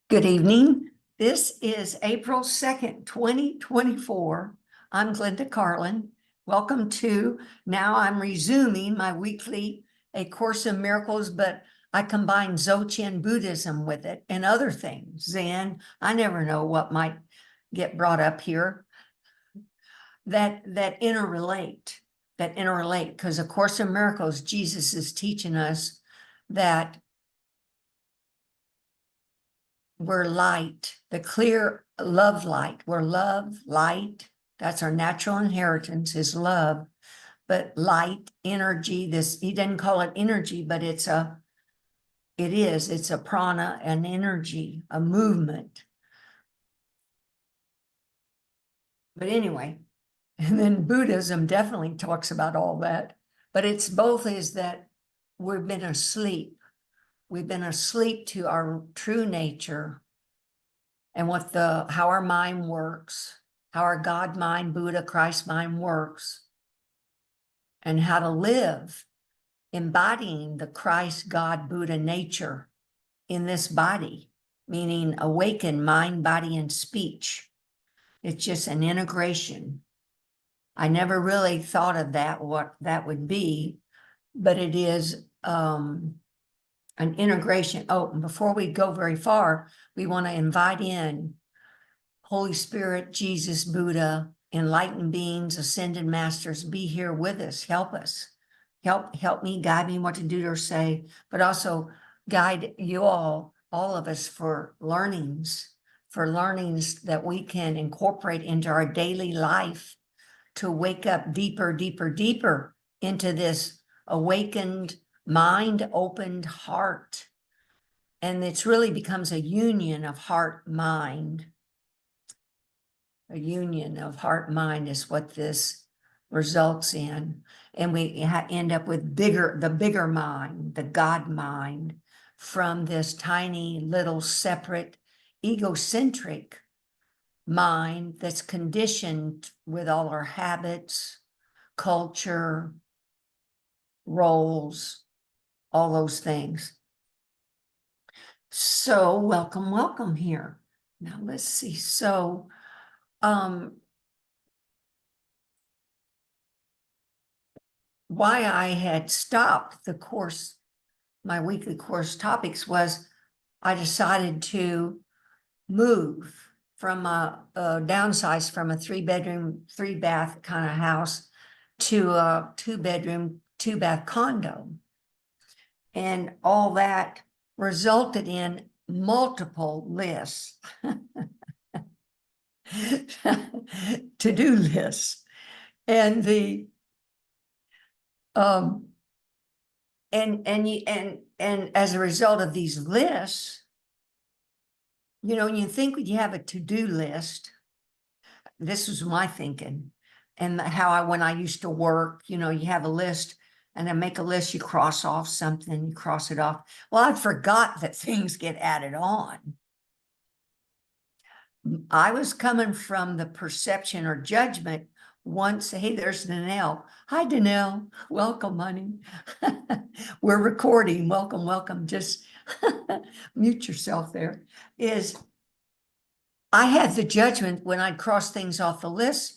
Good evening. This is April 2nd, 2024. I'm Glenda Carlin. Welcome to, now I'm resuming my weekly A Course in Miracles, but I combine Dzogchen Buddhism with it and other things. Zen, I never know what might get brought up here that interrelate, because A Course in Miracles, Jesus is teaching us that we're light, the clear love light. We're love, light. That's our natural inheritance is love. But light, energy, this, he didn't call it energy, but it's a prana, an energy, a movement. But anyway, and then Buddhism definitely talks about all that. But it's both is that we've been asleep. We've been asleep to our true nature and how our mind works, how our God mind, Buddha, Christ mind works, and how to live embodying the Christ, God, Buddha nature in this body, meaning awaken mind, body, and speech. It's just an integration. I never really thought of that, what that would be, but it is an integration. Oh, and before we go very far, we want to invite in Holy Spirit, Jesus, Buddha, enlightened beings, ascended masters, be here with us, help us. Help me, guide me what to do or say, but also guide you all of us for learnings that we can incorporate into our daily life to wake up deeper, deeper, deeper into this awakened mind, opened heart. And it's really becomes a union of heart, mind. A union of heart, mind is what this results in. And we end up with the bigger mind, the God mind, from this tiny little separate egocentric mind that's conditioned with all our habits, culture, roles, all those things. So welcome here. Now let's see. So why I had stopped the course, my weekly course topics, was I decided to move from downsize from a 3-bedroom, 3-bath kind of house to a 2-bedroom, 2-bath condo. And all that resulted in multiple lists, to-do lists. And the and as a result of these lists, you think you have a to-do list. This was my thinking, and when I used to work, you have a list, and then make a list, you cross off something, you cross it off. Well, I forgot that things get added on. I was coming from the perception or judgment once. Hey, there's Danelle. Hi, Danelle. Welcome, honey. We're recording. Welcome. Just mute yourself there. I had the judgment when I'd cross things off the list.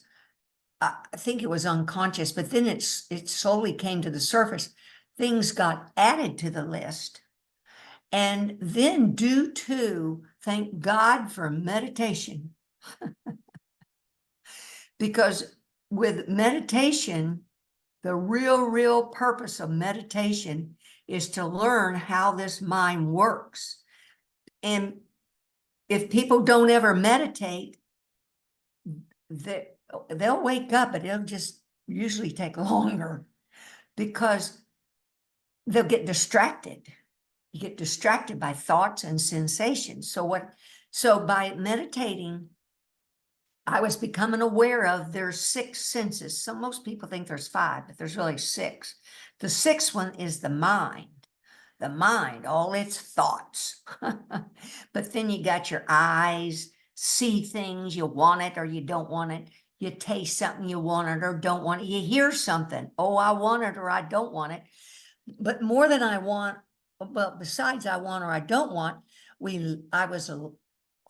I think it was unconscious, but then it slowly came to the surface. Things got added to the list. And then due to, thank God for meditation, because with meditation, the real purpose of meditation is to learn how this mind works. And if people don't ever meditate, they'll wake up, but it'll just usually take longer because they'll get distracted. You get distracted by thoughts and sensations. So by meditating, I was becoming aware of there's 6 senses. So most people think there's 5, but there's really 6. The 6th one is the mind. The mind, all its thoughts. But then you got your eyes, see things, you want it or you don't want it. You taste something, you want it or don't want it. You hear something, oh, I want it or I don't want it. But more than I want, well, besides I want or I don't want, I was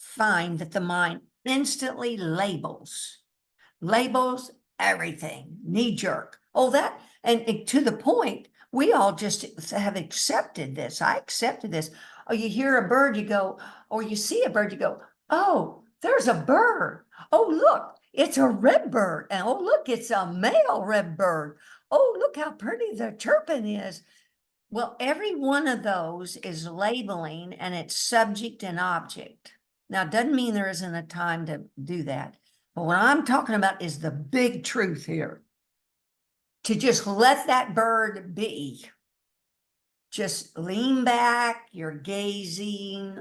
find that the mind instantly labels everything, knee jerk. Oh, that, and to the point, we all just have accepted this. I accepted this. Oh, you hear a bird, you go, or you see a bird, you go, oh, there's a bird. Oh, look, it's a red bird. And oh, look, it's a male red bird. Oh, look how pretty the chirping is. Well, every one of those is labeling, and it's subject and object. Now, it doesn't mean there isn't a time to do that. But what I'm talking about is the big truth here. To just let that bird be. Just lean back, you're gazing,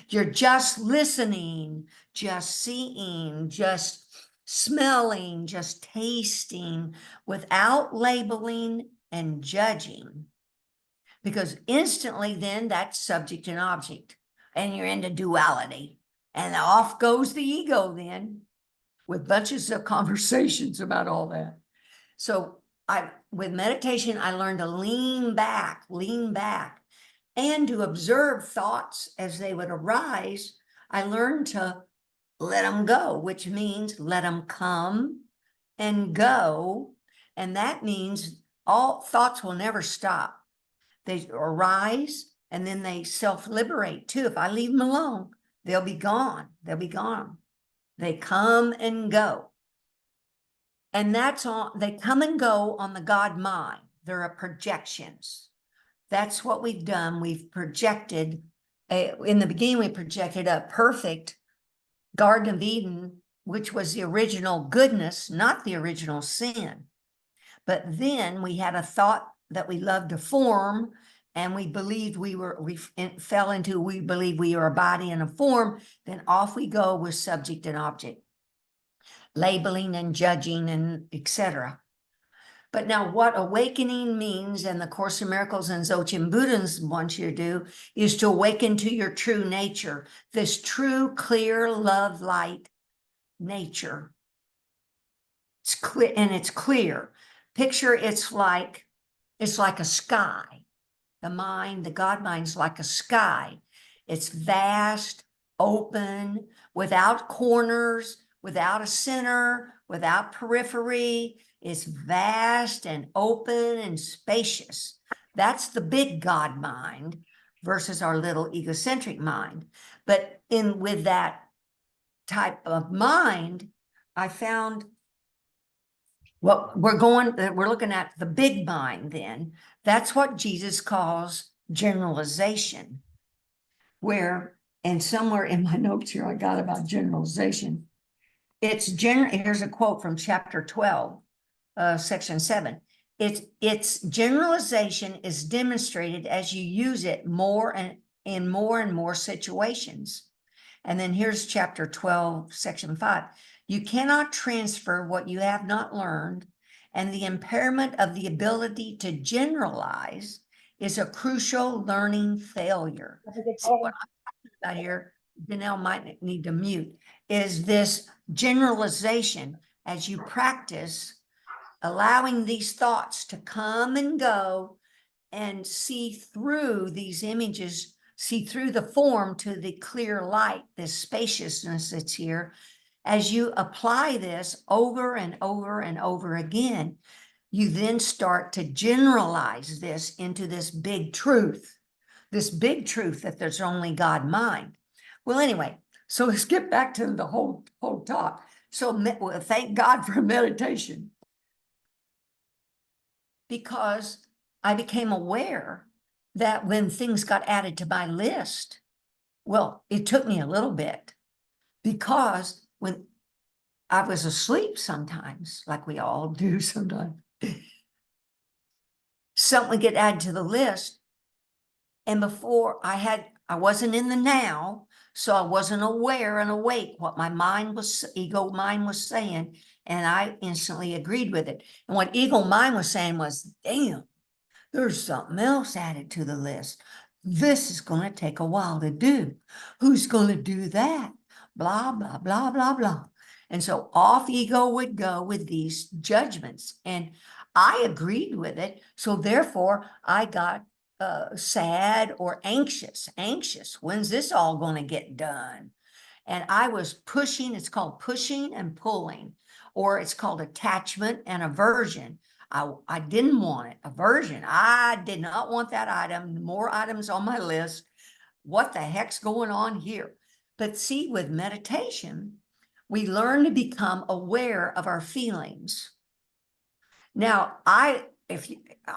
you're just listening, just seeing, just smelling, just tasting, without labeling and judging. Because instantly then that's subject and object, and you're into duality. And off goes the ego then, with bunches of conversations about all that. So with meditation, I learned to lean back, and to observe thoughts as they would arise. I learned to let them go, which means let them come and go. And that means all thoughts will never stop. They arise and then they self-liberate too. If I leave them alone, they'll be gone. They come and go. And that's on, they come and go on the God mind. There are projections. That's what we've done. We've projected, in the beginning, we projected a perfect Garden of Eden, which was the original goodness, not the original sin. But then we had a thought that we loved to form, and we believed we fell into, we believed we were a body and a form. Then off we go with subject and object, labeling and judging and etc. But now what awakening means, and the Course in Miracles and Dzogchen Buddhism wants you to do, is to awaken to your true nature, this true, clear, love, light nature. It's clear, and it's clear. Picture it's like a sky. The mind, the God mind's like a sky. It's vast, open, without corners, without a center, without periphery. It's vast and open and spacious. That's the big God mind versus our little egocentric mind. But with that type of mind, I found we're looking at the big mind then. That's what Jesus calls generalization, and somewhere in my notes here, I got about generalization. Here's a quote from chapter 12, section 7. Its generalization is demonstrated as you use it more and in more and more situations. And then here's chapter 12, section 5. You cannot transfer what you have not learned, and the impairment of the ability to generalize is a crucial learning failure. So what I'm talking about here, Janelle might need to mute, is this generalization as you practice allowing these thoughts to come and go and see through these images, see through the form to the clear light, this spaciousness that's here. As you apply this over and over and over again, you then start to generalize this into this big truth that there's only God mind. Well, anyway, so let's get back to the whole talk. So thank God for meditation, because I became aware that when things got added to my list, well, it took me a little bit, because when I was asleep sometimes, like we all do sometimes, something would get added to the list. And before I wasn't in the now, so I wasn't aware and awake what my ego mind was saying. And I instantly agreed with it. And what ego mind was saying was, damn, there's something else added to the list. This is going to take a while to do. Who's going to do that? Blah, blah, blah, blah, blah. And so off ego would go with these judgments. And I agreed with it. So therefore, I got sad or anxious. When's this all going to get done? And I was pushing, it's called pushing and pulling, or it's called attachment and aversion. I didn't want it. Aversion. I did not want that item. More items on my list. What the heck's going on here? But see, with meditation, we learn to become aware of our feelings. Now, I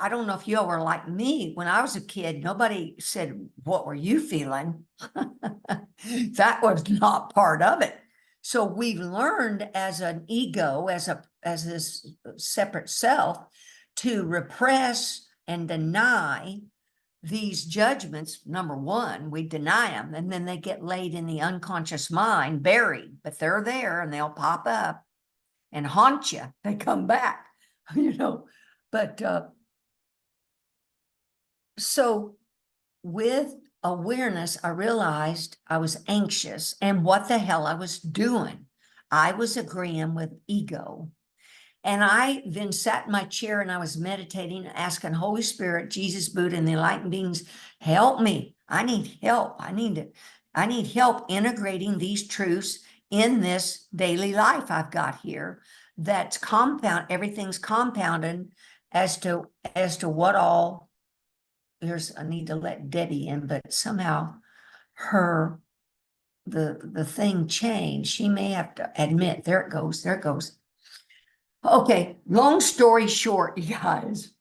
don't know if you all were like me. When I was a kid, nobody said, "What were you feeling?" That was not part of it. So we learned as an ego, as this separate self, to repress and deny these judgments. Number one, we deny them, and then they get laid in the unconscious mind, buried, but they're there and they'll pop up and haunt you. They come back, but so with awareness, I realized I was anxious and what the hell I was doing. I was agreeing with ego. And I then sat in my chair and I was meditating, asking Holy Spirit, Jesus, Buddha, and the enlightened beings, help me. I need help. I need help integrating these truths in this daily life I've got here. That's everything's compounded as to what all. I need to let Debbie in, but somehow the thing changed. She may have to admit, there it goes. Okay, long story short, you guys,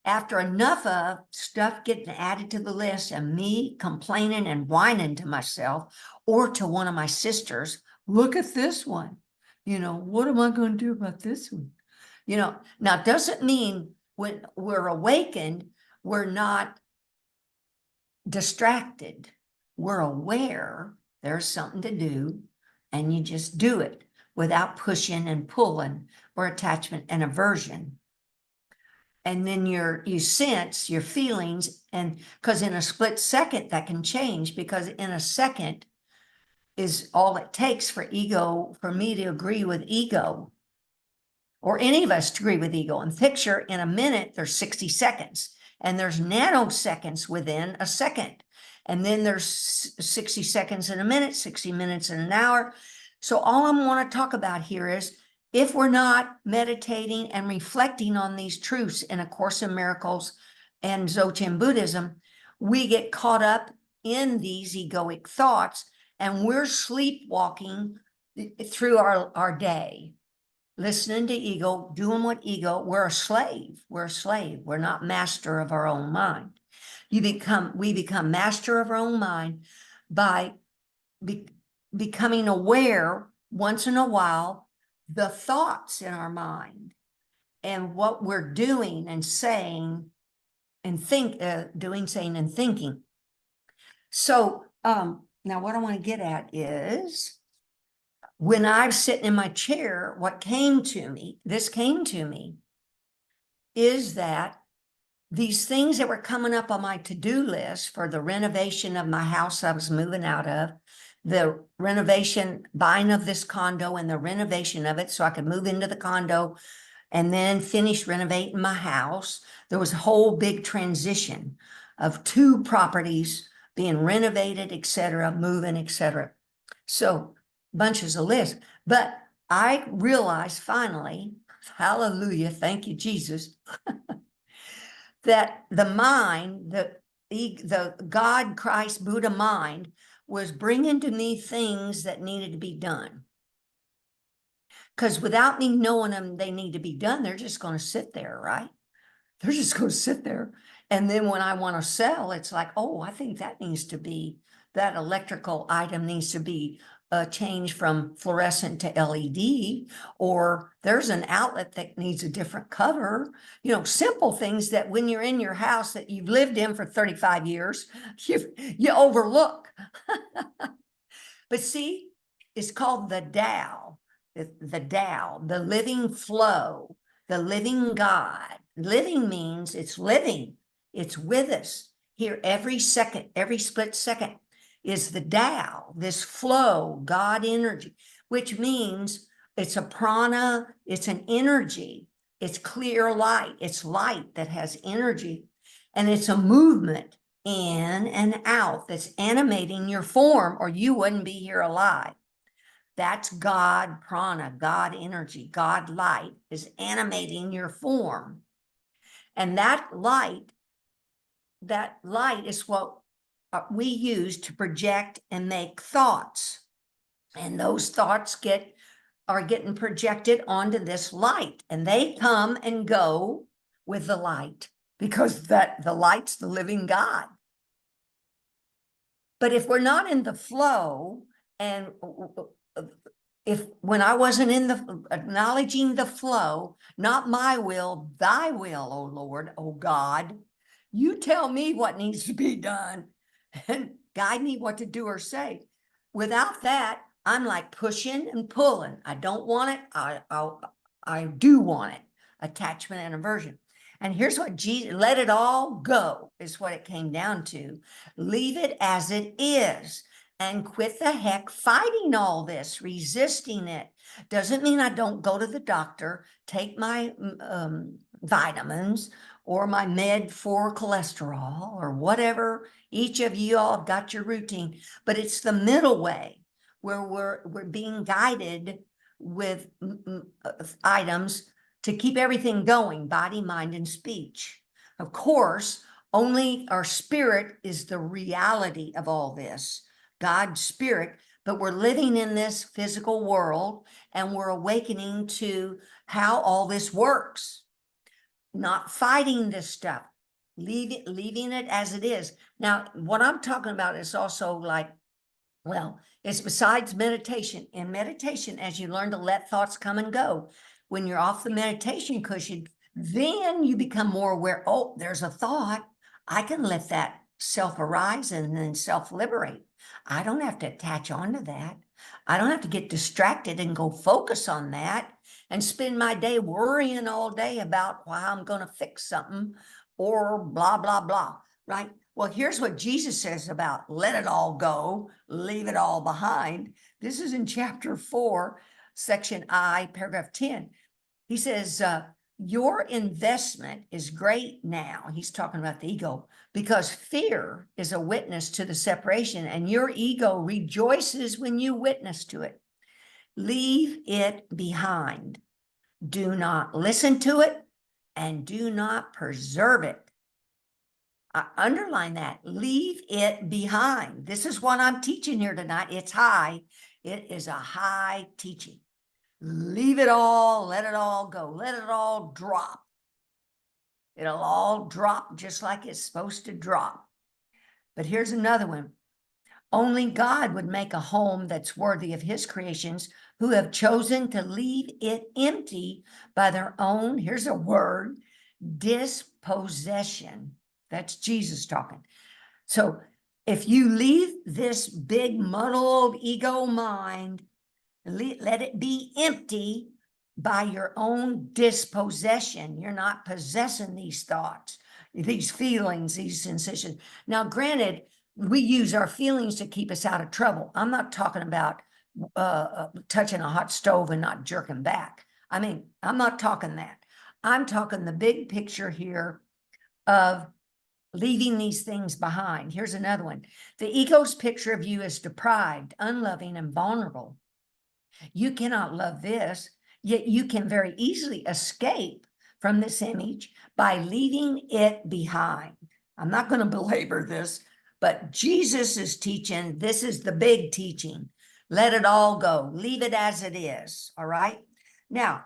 after enough of stuff getting added to the list and me complaining and whining to myself or to one of my sisters, look at this one, what am I going to do about this one? Now it doesn't mean when we're awakened, we're not distracted. We're aware there's something to do and you just do it without pushing and pulling or attachment and aversion. And then you sense your feelings, and because in a split second that can change, because in a second is all it takes for me to agree with ego, or any of us to agree with ego. And picture in a minute, there's 60 seconds, and there's nanoseconds within a second. And then there's 60 seconds in a minute, 60 minutes in an hour. So all I want to talk about here is, if we're not meditating and reflecting on these truths in A Course in Miracles and Dzogchen Buddhism, we get caught up in these egoic thoughts, and we're sleepwalking through our day, listening to ego, doing what ego. We're a slave. We're not master of our own mind. We become master of our own mind by becoming aware once in a while the thoughts in our mind and what we're doing and saying and saying and thinking. So now what I want to get at is, when I'm sitting in my chair, this came to me, is that these things that were coming up on my to-do list for the renovation of my house I was moving out of, the buying of this condo and the renovation of it so I could move into the condo and then finish renovating my house. There was a whole big transition of 2 properties being renovated, etc., moving, etc. So bunches of lists. But I realized finally, hallelujah, thank you, Jesus, that the mind, the God, Christ, Buddha mind was bringing to me things that needed to be done. Because without me knowing them, they need to be done, they're just going to sit there, right? They're just going to sit there. And then when I want to sell, it's like, oh, I think that electrical item needs to be changed from fluorescent to LED, or there's an outlet that needs a different cover. Simple things that when you're in your house that you've lived in for 35 years, you overlook. But see, it's called the Tao, the living flow, the living God. Living means it's living. It's with us here every second, every split second is the Tao, this flow, God energy, which means it's a prana, it's an energy, it's clear light, it's light that has energy, and it's a movement. in and out, that's animating your form, or you wouldn't be here alive. That's God prana, God energy, God light is animating your form. And that light is what we use to project and make thoughts. And those thoughts are getting projected onto this light, and they come and go with the light, because the light's the living God. But if we're not in the flow, and if when I wasn't in the acknowledging the flow, not my will, thy will, O Lord, O God, you tell me what needs to be done and guide me what to do or say. Without that, I'm like pushing and pulling. I don't want it. I do want it. Attachment and aversion. And here's what Jesus, let it all go, is what it came down to. Leave it as it is and quit the heck fighting all this, resisting it. Doesn't mean I don't go to the doctor, take my vitamins or my med for cholesterol or whatever. Each of you all have got your routine, but it's the middle way where we're being guided with items to keep everything going, body, mind, and speech. Of course, only our spirit is the reality of all this, God's spirit, but we're living in this physical world and we're awakening to how all this works, not fighting this stuff, leaving it as it is. Now, what I'm talking about is also like, well, it's besides meditation. In meditation, as you learn to let thoughts come and go, when you're off the meditation cushion, then you become more aware, oh, there's a thought. I can let that self arise and then self liberate. I don't have to attach on to that. I don't have to get distracted and go focus on that and spend my day worrying all day about why I'm going to fix something or blah, blah, blah, right? Well, here's what Jesus says about let it all go, leave it all behind. This is in chapter 4, section I, paragraph 10. He says, your investment is great now. He's talking about the ego, because fear is a witness to the separation, and your ego rejoices when you witness to it. Leave it behind. Do not listen to it, and do not preserve it. I underline that. Leave it behind. This is what I'm teaching here tonight. It's high. It is a high teaching. Leave it all, let it all go, let it all drop. It'll all drop just like it's supposed to drop. But here's another one. Only God would make a home that's worthy of his creations, who have chosen to leave it empty by their own, here's a word, dispossession. That's Jesus talking. So if you leave this big muddled ego mind, let it be empty by your own dispossession. You're not possessing these thoughts, these feelings, these sensations. Now, granted, we use our feelings to keep us out of trouble. I'm not talking about touching a hot stove and not jerking back. I mean, I'm not talking that. I'm talking the big picture here of leaving these things behind. Here's another one. The ego's picture of you is deprived, unloving, and vulnerable. You cannot love this, yet you can very easily escape from this image by leaving it behind. I'm not going to belabor this, but Jesus is teaching, this is the big teaching. Let it all go. Leave it as it is. All right. Now,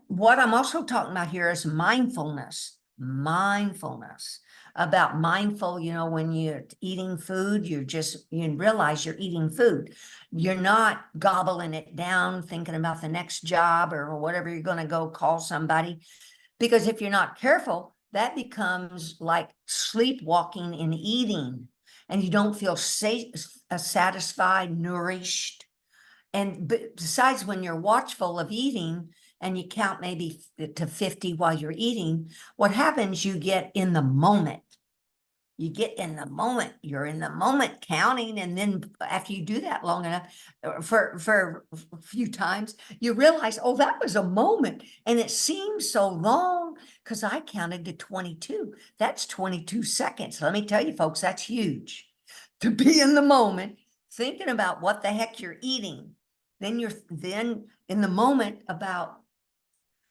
what I'm also talking about here is mindfulness. Mindfulness. About mindful, when you're eating food, you realize you're eating food. You're not gobbling it down, thinking about the next job or whatever you're going to go call somebody. Because if you're not careful, that becomes like sleepwalking in eating, and you don't feel satisfied, nourished. And besides, when you're watchful of eating and you count maybe to 50 while you're eating, what happens, you get in the moment. You get in the moment, you're in the moment counting. And then after you do that long enough, for a few times, you realize, oh, that was a moment. And it seems so long because I counted to 22. That's 22 seconds. Let me tell you, folks, that's huge. To be in the moment, thinking about what the heck you're eating. Then you're then in the moment about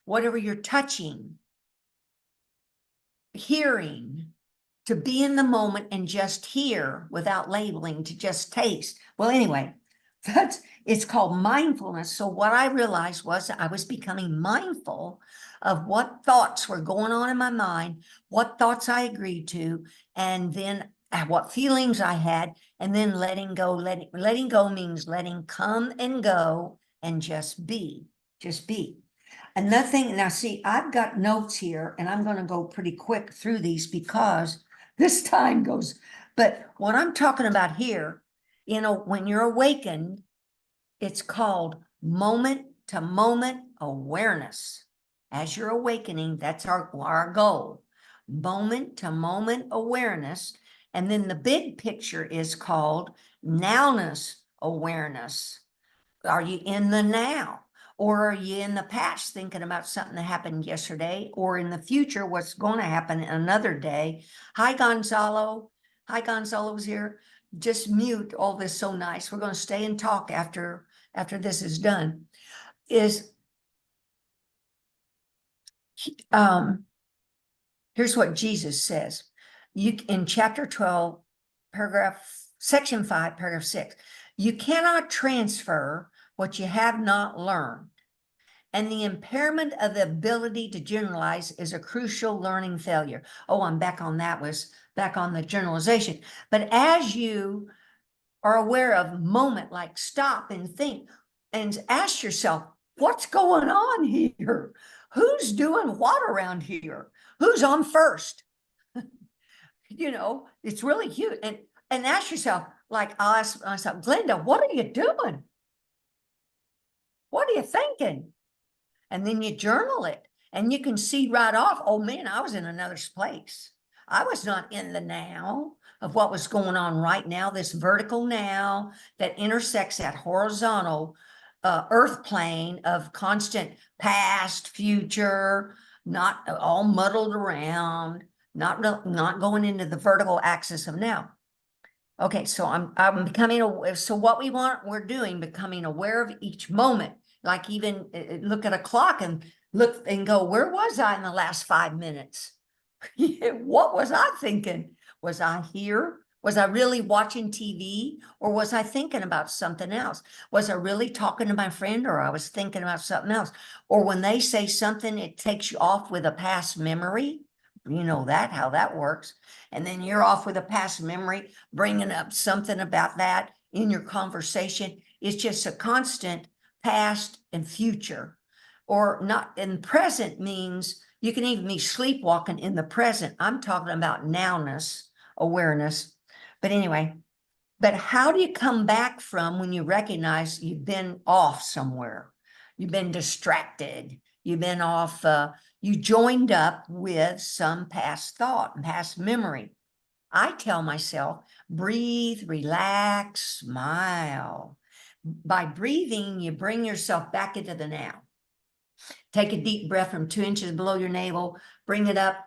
whatever you're touching, hearing, to be in the moment and just hear without labeling, to just taste. Well, anyway, it's called mindfulness. So what I realized was I was becoming mindful of what thoughts were going on in my mind, what thoughts I agreed to, and then what feelings I had, and then letting go. Letting go means letting come and go and just be. Another thing, now see, I've got notes here and I'm going to go pretty quick through these because this time goes, but what I'm talking about here, when you're awakened, it's called moment to moment awareness. As you're awakening, that's our goal, moment to moment awareness. And then the big picture is called nowness awareness. Are you in the now? Or are you in the past thinking about something that happened yesterday, or in the future, what's going to happen another day? Hi, Gonzalo. Hi, Gonzalo's here. Just mute all this so nice. We're going to stay and talk after this is done. Here's what Jesus says. In chapter 12, section 5, paragraph 6. You cannot transfer what you have not learned. And the impairment of the ability to generalize is a crucial learning failure. Oh, I'm back on that, was back on the generalization. But as you are aware of moment, like stop and think and ask yourself, what's going on here? Who's doing what around here? Who's on first? It's really cute. And ask yourself, like I'll ask myself, Glenda, what are you doing? What are you thinking? And then you journal it and you can see right off, oh man, I was in another place. I was not in the now of what was going on right now, this vertical now that intersects that horizontal earth plane of constant past, future, not all muddled around, not going into the vertical axis of now. Okay, so I'm becoming aware. So what we're doing, becoming aware of each moment. Like even look at a clock and look and go, where was I in the last 5 minutes? What was I thinking? Was I here? Was I really watching TV, or was I thinking about something else? Was I really talking to my friend, or I was thinking about something else? Or when they say something, it takes you off with a past memory. You know how that works. And then you're off with a past memory, bringing up something about that in your conversation. It's just a constant past and future, or not. And present means you can even be sleepwalking in the present. I'm talking about nowness, awareness. But anyway, but how do you come back from when you recognize you've been off somewhere? You've been distracted. You've been off, you joined up with some past thought and past memory. I tell myself, breathe, relax, smile. By breathing, you bring yourself back into the now. Take a deep breath from 2 inches below your navel, bring it up,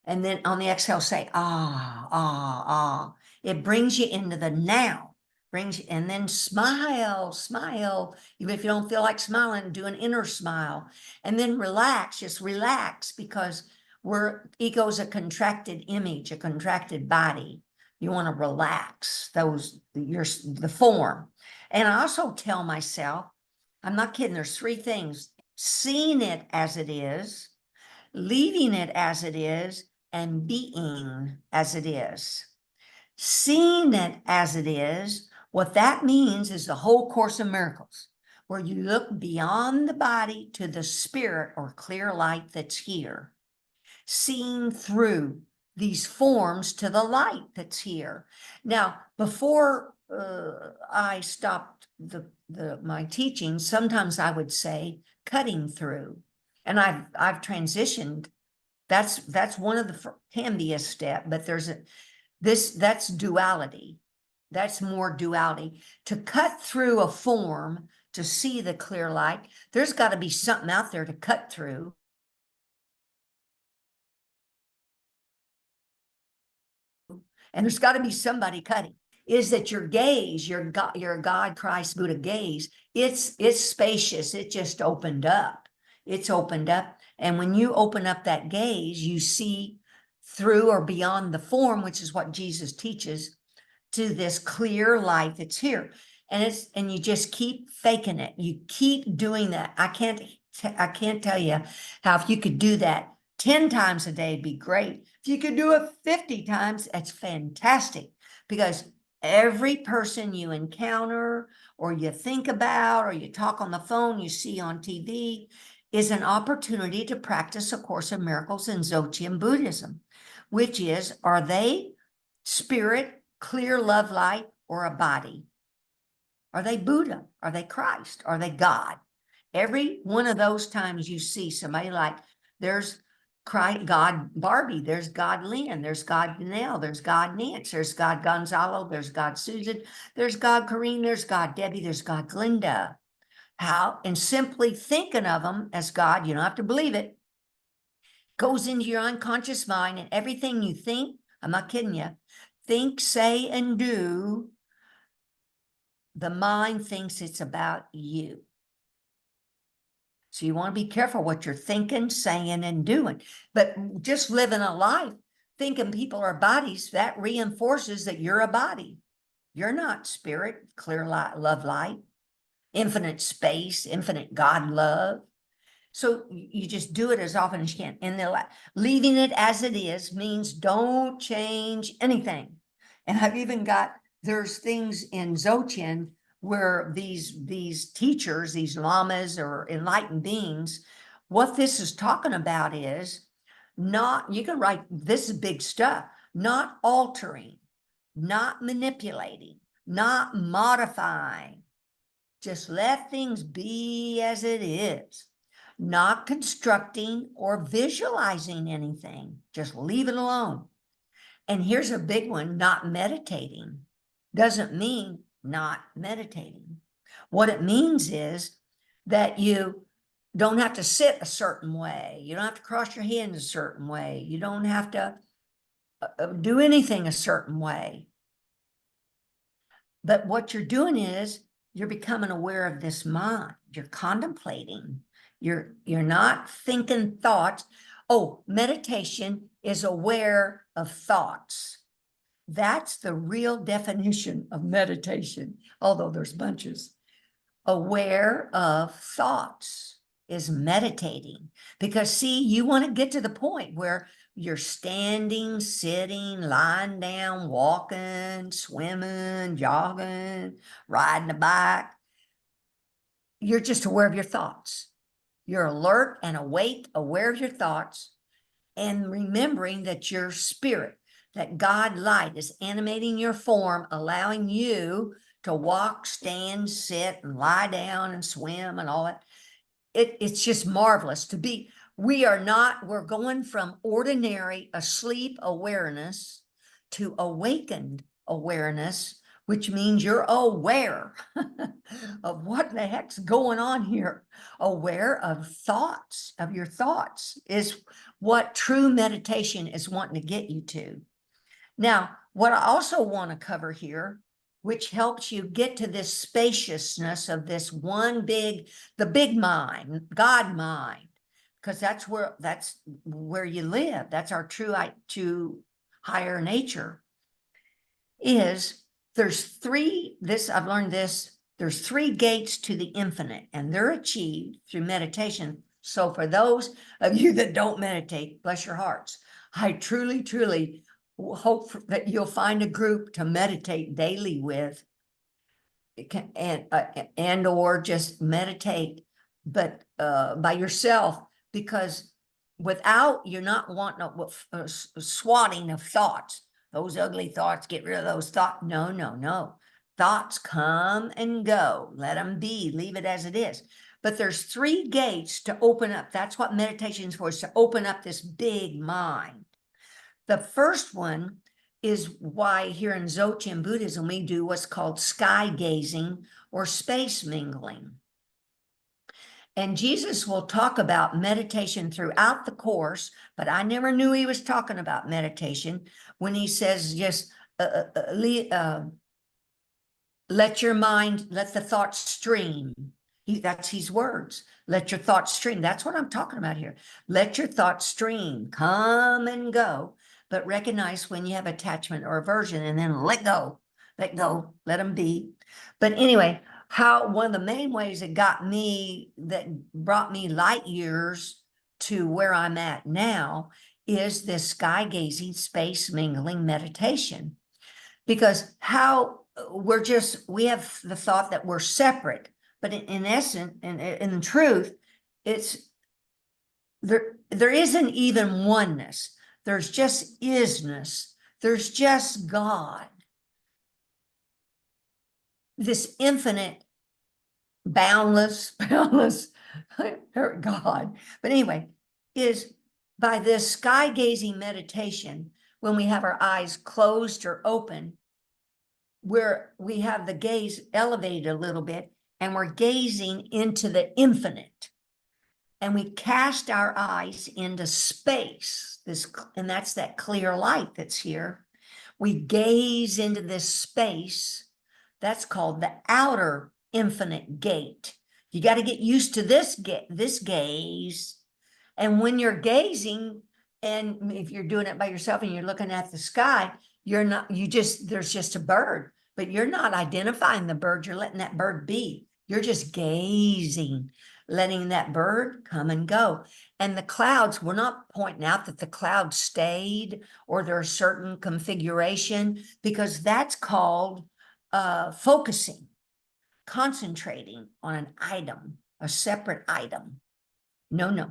and then on the exhale, say, ah, ah, ah. It brings you into the now, and then smile. Even if you don't feel like smiling, do an inner smile. And then relax, just relax, because ego is a contracted image, a contracted body. You want to relax the form. And I also tell myself, I'm not kidding, there's 3 things: seeing it as it is, leaving it as it is, and being as it is. Seeing it as it is, what that means is the whole Course in Miracles, where you look beyond the body to the spirit or clear light that's here, seeing through these forms to the light that's here. Now, before I stopped my teaching, sometimes I would say cutting through, and I've transitioned. That's one of the can be a step, but That's duality. That's more duality. To cut through a form to see the clear light, there's got to be something out there to cut through. And there's got to be somebody cutting. Is that your gaze, your God, Christ, Buddha gaze, it's spacious. It just opened up. It's opened up. And when you open up that gaze, you see through or beyond the form, which is what Jesus teaches, to this clear light that's here. And you just keep faking it. You keep doing that. I can't tell you how, if you could do that 10 times a day, it'd be great. If you could do it 50 times, that's fantastic, because every person you encounter or you think about or you talk on the phone, you see on TV, is an opportunity to practice A Course in Miracles in Dzogchen Buddhism, which is, are they spirit, clear love light, or a body? Are they Buddha? Are they Christ? Are they God? Every one of those times you see somebody like, there's Christ, God Barbie, there's God Lynn, there's God Danelle, there's God Nance, there's God Gonzalo, there's God Susan, there's God Corrine, there's God Debbie, there's God Glenda. How? And simply thinking of them as God, you don't have to believe it, goes into your unconscious mind, and everything you think, I'm not kidding you, think, say, and do, the mind thinks it's about you. So you want to be careful what you're thinking, saying, and doing. But just living a life thinking people are bodies, that reinforces that you're a body. You're not spirit, clear light, love light, infinite space, infinite God love. So you just do it as often as you can. And leaving it as it is means don't change anything. And I've even got, there's things in Dzogchen where these teachers, these lamas or enlightened beings, what this is talking about is not, you can write, this is big stuff, not altering, not manipulating, not modifying. Just let things be as it is. Not constructing or visualizing anything. Just leave it alone. And here's a big one, not meditating. Doesn't mean not meditating. What it means is that you don't have to sit a certain way. You don't have to cross your hands a certain way. You don't have to do anything a certain way. But what you're doing is you're becoming aware of this mind. You're contemplating. You're not thinking thoughts. Oh, meditation is aware of thoughts. That's the real definition of meditation, although there's bunches. Aware of thoughts is meditating. Because see, you want to get to the point where you're standing, sitting, lying down, walking, swimming, jogging, riding a bike. You're just aware of your thoughts. You're alert and awake, aware of your thoughts, and remembering that your spirit, that God light is animating your form, allowing you to walk, stand, sit, and lie down and swim and all that. It's just marvelous to be. We're going from ordinary asleep awareness to awakened awareness, which means you're aware of what the heck's going on here. Aware of thoughts, of your thoughts, is what true meditation is wanting to get you to. Now, what I also want to cover here, which helps you get to this spaciousness of this the big mind, God mind, because that's where you live. That's our true higher nature. Is I've learned this, there's 3 gates to the infinite, and they're achieved through meditation. So for those of you that don't meditate, bless your hearts, I truly, truly hope that you'll find a group to meditate daily with, and or just meditate, but by yourself, because without, you're not wanting a swatting of thoughts. Those ugly thoughts, get rid of those thoughts. No. Thoughts come and go. Let them be. Leave it as it is. But there's 3 gates to open up. That's what meditation is for, is to open up this big mind. The first one is why here in Dzogchen Buddhism, we do what's called sky gazing or space mingling. And Jesus will talk about meditation throughout the course, but I never knew he was talking about meditation when he says just let your mind, let the thoughts stream. That's his words. Let your thoughts stream. That's what I'm talking about here. Let your thoughts stream, come and go, but recognize when you have attachment or aversion and then let go, let them be. But anyway, one of the main ways that brought me light years to where I'm at now is this sky gazing, space mingling meditation. Because we have the thought that we're separate, but in essence, in truth, it's there isn't even oneness. There's just isness. There's just God. This infinite, boundless God. But anyway, is by this sky gazing meditation, when we have our eyes closed or open, where we have the gaze elevated a little bit and we're gazing into the infinite, and we cast our eyes into space, and that's that clear light that's here. We gaze into this space. That's called the outer infinite gate. You got to get used to this gaze. And when you're gazing, and if you're doing it by yourself and you're looking at the sky, there's just a bird, but you're not identifying the bird. You're letting that bird be. You're just gazing, letting that bird come and go. And the clouds, we're not pointing out that the clouds stayed or they're a certain configuration, because that's called focusing, concentrating on an item, a separate item. No.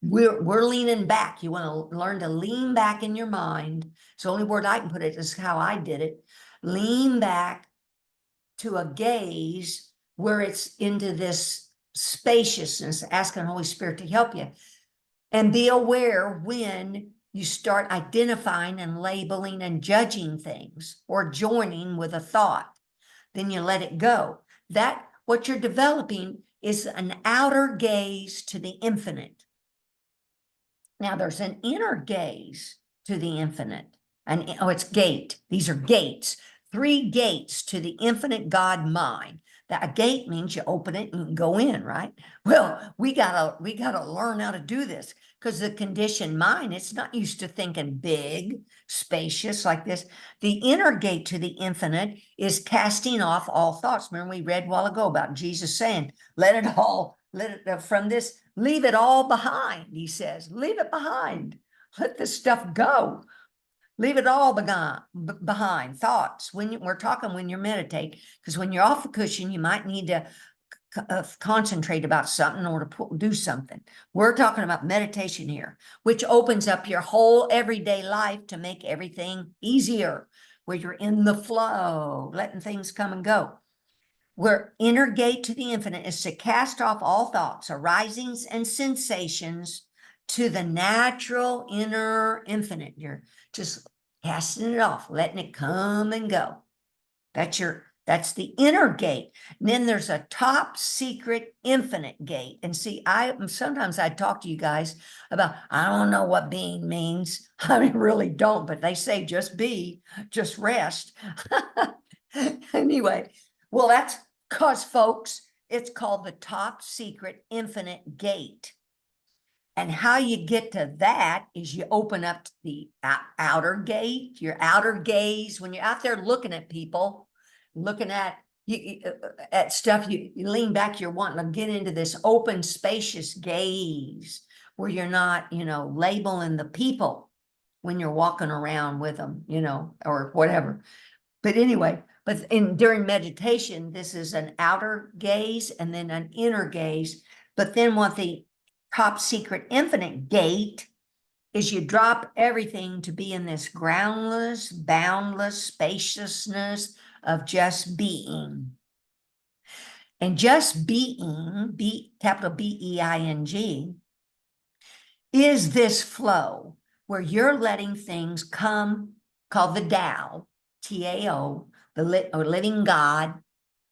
We're leaning back. You want to learn to lean back in your mind. It's the only word I can put it. Is how I did it. Lean back to a gaze where it's into this spaciousness, asking Holy Spirit to help you. And be aware when you start identifying and labeling and judging things or joining with a thought. Then you let it go. What you're developing is an outer gaze to the infinite. Now there's an inner gaze to the infinite. It's gate. These are gates. 3 gates to the infinite God mind. That a gate means you open it and go in, right? Well, we gotta learn how to do this, because the conditioned mind, it's not used to thinking big, spacious like this. The inner gate to the infinite is casting off all thoughts. Remember, we read a while ago about Jesus saying, leave it all behind. He says, leave it behind. Let this stuff go. Leave it all behind. Thoughts. When you meditate, because when you're off the cushion, you might need to concentrate about something or to do something. We're talking about meditation here, which opens up your whole everyday life to make everything easier, where you're in the flow, letting things come and go. Where inner gate to the infinite is to cast off all thoughts, arisings, and sensations to the natural inner infinite. You're just casting it off, letting it come and go. That's the inner gate. And then there's a top secret infinite gate. And see, sometimes I talk to you guys about, I don't know what being means. I really don't, but they say just be, just rest. Anyway, well, that's because, folks, it's called the top secret infinite gate. And how you get to that is you open up the outer gate, your outer gaze. When you're out there looking at people, looking at stuff, you lean back, you're wanting to get into this open, spacious gaze where you're not, labeling the people when you're walking around with them, or whatever. But anyway, during meditation, this is an outer gaze and then an inner gaze. But then what the top secret infinite gate is, you drop everything to be in this groundless, boundless spaciousness of just being. And just being, capital BEING, is this flow where you're letting things come called the Tao, T-A-O, or living God,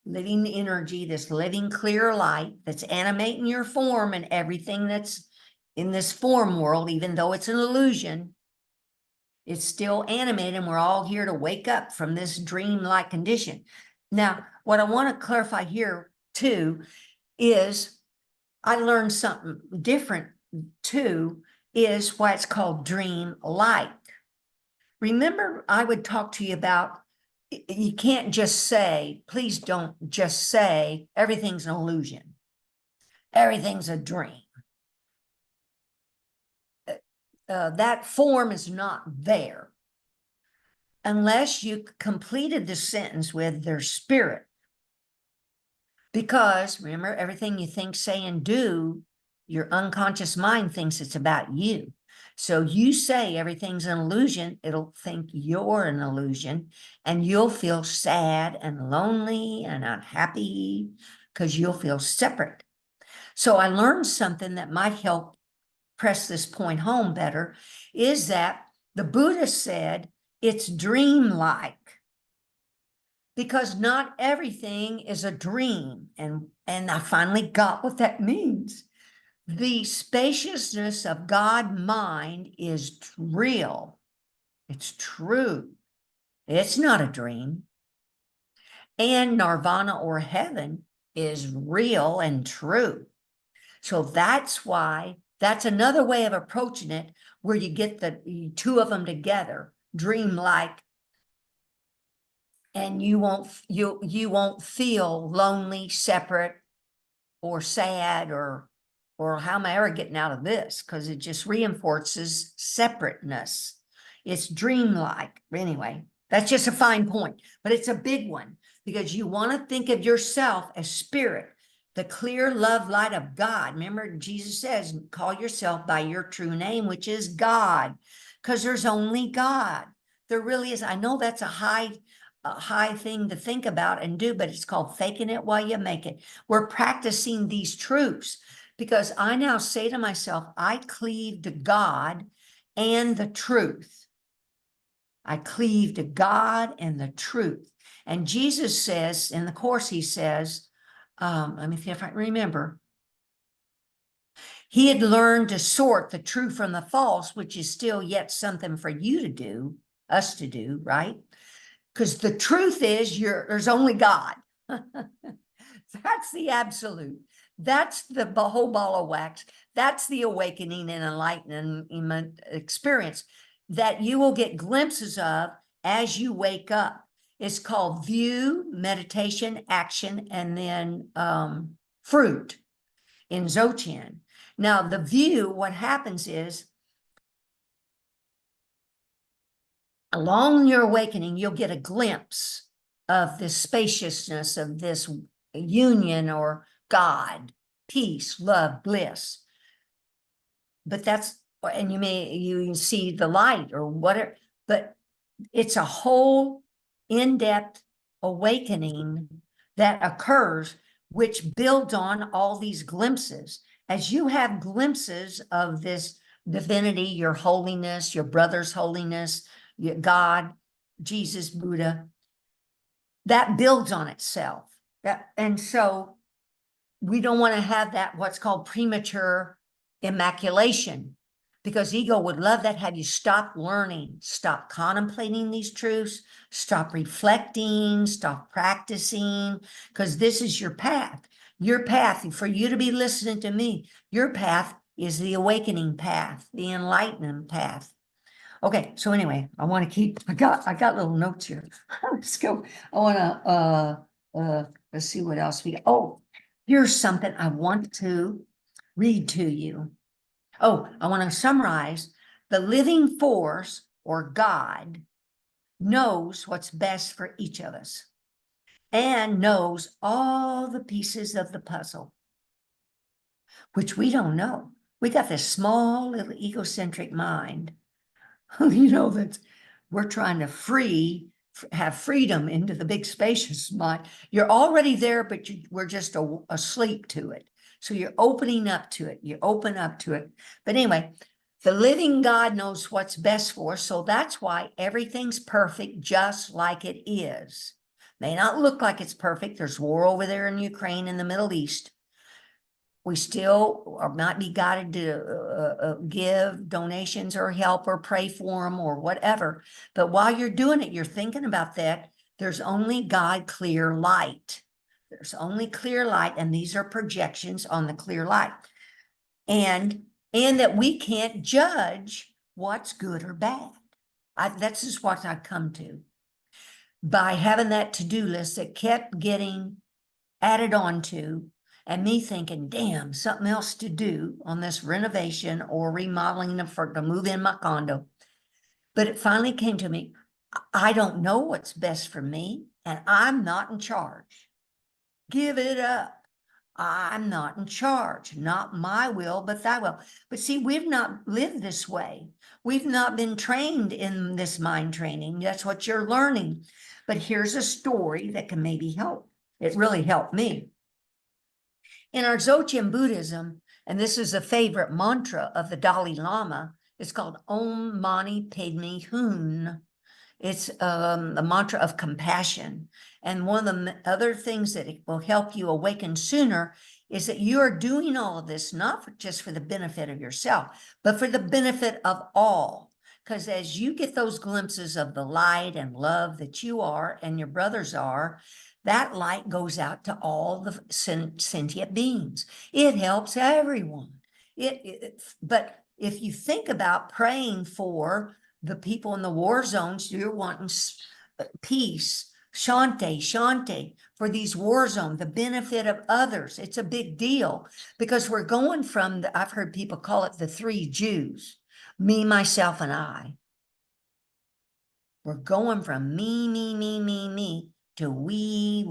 living energy, this living clear light that's animating your form and everything that's in this form world, even though it's an illusion, it's still animated, and we're all here to wake up from this dream-like condition. Now, what I want to clarify here too is I learned something different too, is why it's called dream-like. Remember, I would talk to you about, you can't just say, please don't just say everything's an illusion. Everything's a dream. That form is not there unless you completed the sentence with their spirit. Because remember, everything you think, say, and do, your unconscious mind thinks it's about you. So you say everything's an illusion, it'll think you're an illusion, and you'll feel sad and lonely and unhappy because you'll feel separate. So I learned something that might help press this point home better, is that the Buddha said it's dreamlike, because not everything is a dream. And I finally got what that means. The spaciousness of God mind is real. It's true. It's not a dream. And nirvana or heaven is real and true. So that's why, that's another way of approaching it, where you get the two of them together, dreamlike, and you won't feel lonely, separate, or sad, or how am I ever getting out of this? Because it just reinforces separateness. It's dreamlike. Anyway, that's just a fine point, but it's a big one, because you want to think of yourself as spirit, the clear love light of God. Remember, Jesus says, call yourself by your true name, which is God, because there's only God. There really is. I know that's a high thing to think about and do, but it's called faking it while you make it. We're practicing these truths, because I now say to myself, I cleave to God and the truth. I cleave to God and the truth. And Jesus says in the Course, he says, let me see if I remember, he had learned to sort the true from the false, which is still yet something for you to do, us to do, right? Because the truth is, there's only God. That's the absolute. That's the whole ball of wax. That's the awakening and enlightenment experience that you will get glimpses of as you wake up. It's called view, meditation, action, and then fruit in Dzogchen. Now, the view, what happens is, along your awakening, you'll get a glimpse of the spaciousness of this union, or God, peace, love, bliss. But that's, and you see the light or whatever, but it's a whole in-depth awakening that occurs, which builds on all these glimpses. As you have glimpses of this divinity, your holiness, your brother's holiness, God, Jesus, Buddha, that builds on itself. And so we don't want to have that, what's called premature immaculation, because ego would love that, have you stop learning, stop contemplating these truths, stop reflecting, stop practicing, because this is your path. Your path, for you to be listening to me, your path is the awakening path, the enlightenment path. Okay, so anyway, I want to keep, I got little notes here. Let's go. I want to, let's see what else we got. Oh, here's something I want to read to you. Oh, I want to summarize. The living force, or God, knows what's best for each of us and knows all the pieces of the puzzle, which we don't know. We got this small little egocentric mind, that we're trying to have freedom into the big spacious mind. You're already there, but we're just asleep to it. So you're opening up to it. You open up to it. But anyway, The living God knows what's best for us, so that's why everything's perfect just like it is. May not look like it's perfect. There's war over there in Ukraine and the Middle East. We still might be guided to give donations or help or pray for them or whatever. But while you're doing it, you're thinking about that. There's only God clear light. There's only clear light, and these are projections on the clear light. And that we can't judge what's good or bad. That's just what I come to. By having that to-do list that kept getting added on to, and me thinking, damn, something else to do on this renovation or remodeling to move in my condo. But it finally came to me, I don't know what's best for me, and I'm not in charge. Give it up. I'm not in charge, not my will, but thy will. But see, we've not lived this way. We've not been trained in this mind training. That's what you're learning. But here's a story that can maybe help. It really helped me. In our Dzogchen Buddhism, and this is a favorite mantra of the Dalai Lama, it's called Om Mani Padme Hum. It's a mantra of compassion. And one of the other things that it will help you awaken sooner is that you are doing all of this, not just for the benefit of yourself, but for the benefit of all. Because as you get those glimpses of the light and love that you are and your brothers are, that light goes out to all the sentient beings. It helps everyone. But if you think about praying for the people in the war zones, you're wanting peace, shanti, for these war zones, the benefit of others. It's a big deal because we're going from, I've heard people call it the three Jews, me, myself, and I. We're going from me to we.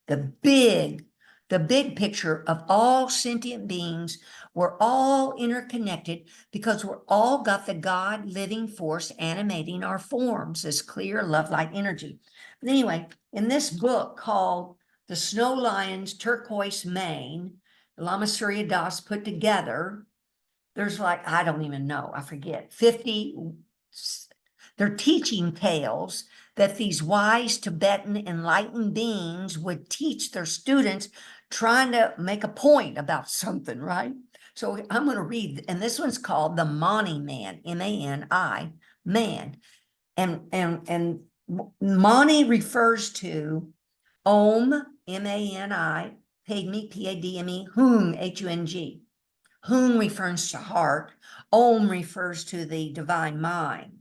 The big picture of all sentient beings. We're all interconnected because we're all got the God living force animating our forms, this clear love light energy. But anyway, in this book called The Snow Lion's Turquoise Mane, Lama Surya Das put together, there's like, I don't even know, I forget, 50, they're teaching tales that these wise Tibetan enlightened beings would teach their students trying to make a point about something, right? So I'm going to read, and this one's called The Mani Man, M-A-N-I, man. And Mani refers to Om, M-A-N-I, Padme, P-A-D-M-E, Hung, H-U-N-G. Hung refers to heart. Om refers to the divine mind.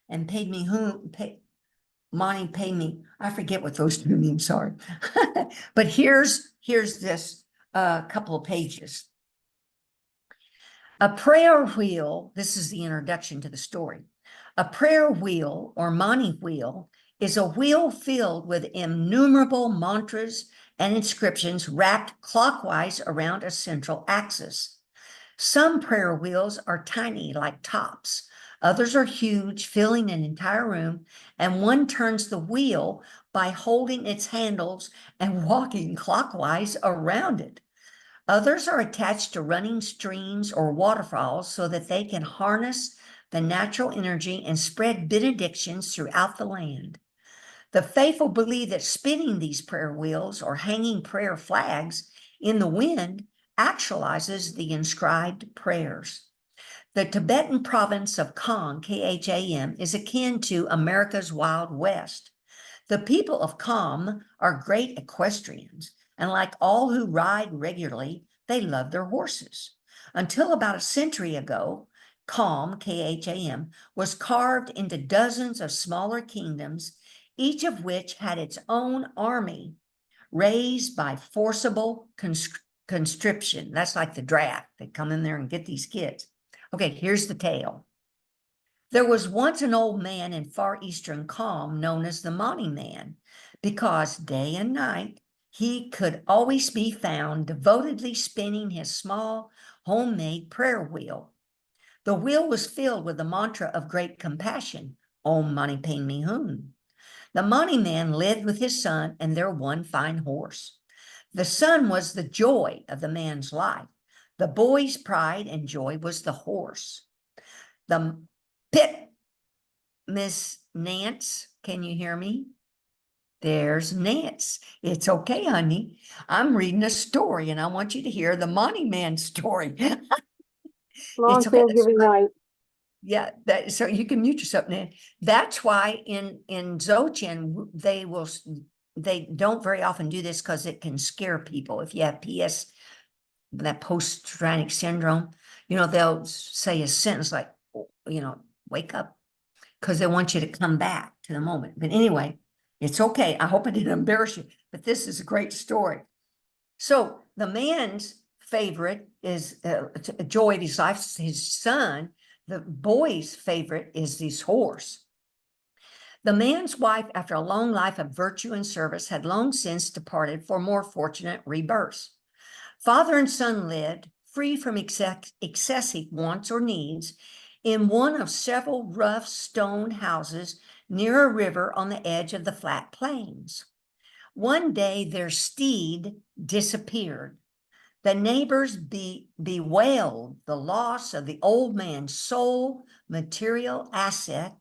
And Padme, Mani, Padme, I forget what those two mean, sorry. But here's this couple of pages. A prayer wheel, this is the introduction to the story. A prayer wheel or Mani wheel is a wheel filled with innumerable mantras and inscriptions wrapped clockwise around a central axis. Some prayer wheels are tiny like tops. Others are huge, filling an entire room, and one turns the wheel by holding its handles and walking clockwise around it. Others are attached to running streams or waterfalls so that they can harness the natural energy and spread benedictions throughout the land. The faithful believe that spinning these prayer wheels or hanging prayer flags in the wind actualizes the inscribed prayers. The Tibetan province of Kham, K-H-A-M, is akin to America's Wild West. The people of Kham are great equestrians, and like all who ride regularly, they love their horses. Until about a century ago, Kham, K-H-A-M, was carved into dozens of smaller kingdoms, each of which had its own army, raised by forcible conscription. That's like the draft. They come in there and get these kids. Okay, here's the tale. There was once an old man in far eastern Kham known as the Mani Man, because day and night he could always be found devotedly spinning his small homemade prayer wheel. The wheel was filled with the mantra of great compassion, Om Mani Padme Hum. The Mani Man lived with his son and their one fine horse. The son was the joy of the man's life. The boy's pride and joy was the horse. The pit, Miss Nance, can you hear me? There's Nance. It's okay, honey. I'm reading a story and I want you to hear the Money Man story. Long It's okay. caregiving night. Yeah, so you can mute yourself now. That's why in Dzogchen they don't very often do this because it can scare people. If you have PS, that post-traumatic syndrome, they'll say a sentence like, wake up, because they want you to come back to the moment. But anyway, it's okay. I hope I didn't embarrass you, but this is a great story. So the man's favorite is joy of his life, his son. The boy's favorite is this horse. The man's wife, after a long life of virtue and service, had long since departed for more fortunate rebirths. Father and son lived, free from excessive wants or needs, in one of several rough stone houses near a river on the edge of the flat plains. One day their steed disappeared. The neighbors bewailed the loss of the old man's sole material asset,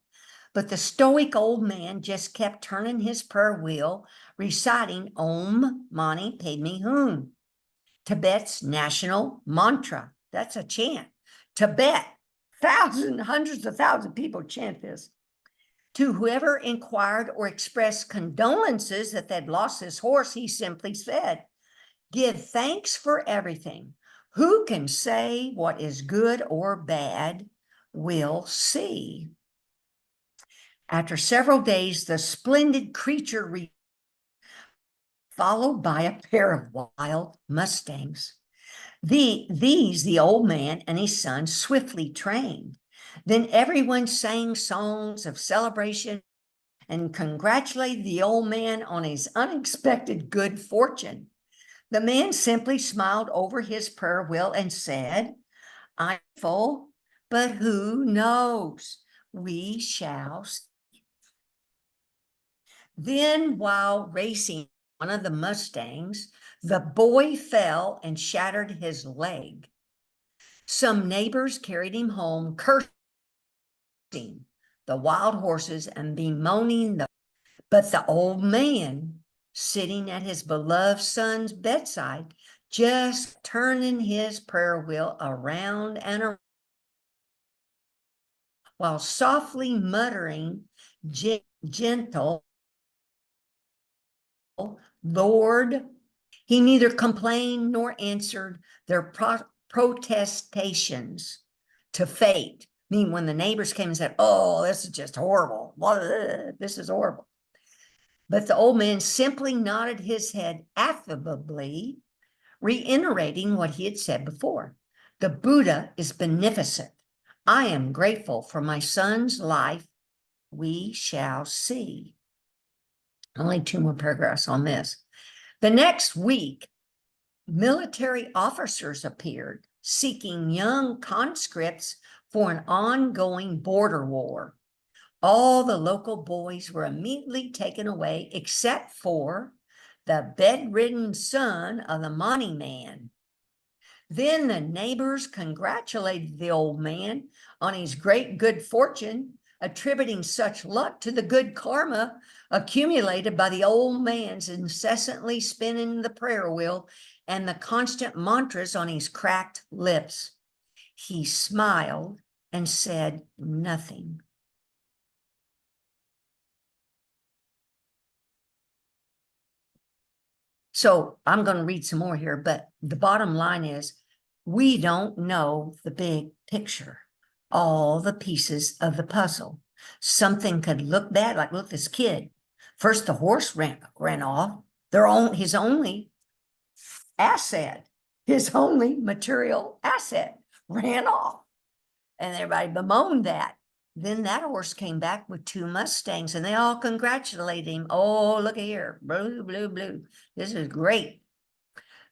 but the stoic old man just kept turning his prayer wheel, reciting Om Mani Padme Hum, Tibet's national mantra. That's a chant. Tibet, hundreds of thousands of people chant this. To whoever inquired or expressed condolences that they'd lost his horse, he simply said, "Give thanks for everything. Who can say what is good or bad? We'll see." After several days, the splendid creature followed by a pair of wild mustangs. The old man and his son swiftly trained. Then everyone sang songs of celebration and congratulated the old man on his unexpected good fortune. The man simply smiled over his prayer wheel and said, "I'm full, but who knows? We shall see." Then, while racing one of the Mustangs, the boy fell and shattered his leg. Some neighbors carried him home, cursing the wild horses and bemoaning but the old man, sitting at his beloved son's bedside, just turning his prayer wheel around and around, while softly muttering, gentle, "Lord." He neither complained nor answered their protestations to fate. I mean, when the neighbors came and said, "Oh, this is just horrible. This is horrible." But the old man simply nodded his head affably, reiterating what he had said before. "The Buddha is beneficent. I am grateful for my son's life. We shall see." Only 2 more paragraphs on this. The next week, military officers appeared seeking young conscripts for an ongoing border war. All the local boys were immediately taken away except for the bedridden son of the Money Man. Then the neighbors congratulated the old man on his great good fortune, attributing such luck to the good karma accumulated by the old man's incessantly spinning the prayer wheel and the constant mantras on his cracked lips. He smiled and said nothing. So I'm going to read some more here, but the bottom line is we don't know the big picture, all the pieces of the puzzle. Something could look bad, like, look, this kid. First, the horse ran off. His only asset, his only material asset ran off. And everybody bemoaned that. Then that horse came back with 2 Mustangs and they all congratulated him. "Oh, look here, blue, blue, blue. This is great."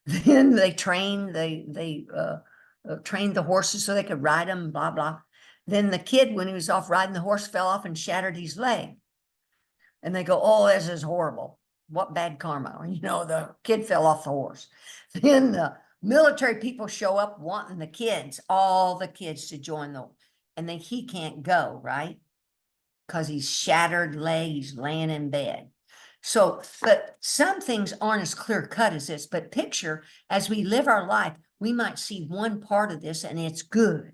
Then they trained trained the horses so they could ride them, blah, blah. Then the kid, when he was off riding the horse, fell off and shattered his leg. And they go, "Oh, this is horrible. What bad karma." The kid fell off the horse. Then the military people show up wanting the kids, all the kids to join the, and then he can't go, right? Because he's shattered leg, he's laying in bed. So, but some things aren't as clear cut as this, but picture as we live our life, we might see one part of this and it's good.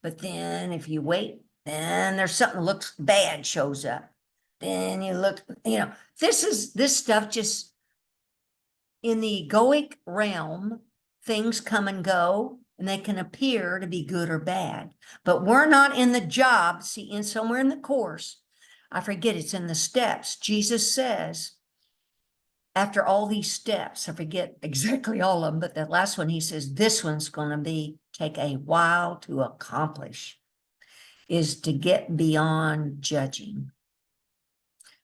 But then if you wait, then there's something that looks bad shows up. Then you look, this stuff just in the egoic realm, things come and go and they can appear to be good or bad, but we're not in the job. See, in somewhere in the course, I forget, it's in the steps. Jesus says, after all these steps, I forget exactly all of them, but the last one, he says, this one's going to take a while to accomplish, is to get beyond judging.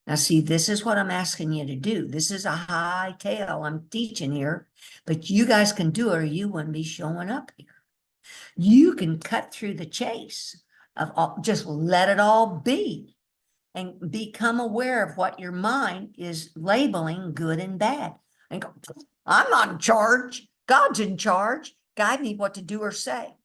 Now, see, this is what I'm asking you to do. This is a high tale I'm teaching here, but you guys can do it or you wouldn't be showing up here. You can cut through the chase of all, just let it all be and become aware of what your mind is labeling good and bad. And go, I'm not in charge. God's in charge. Guide me what to do or say.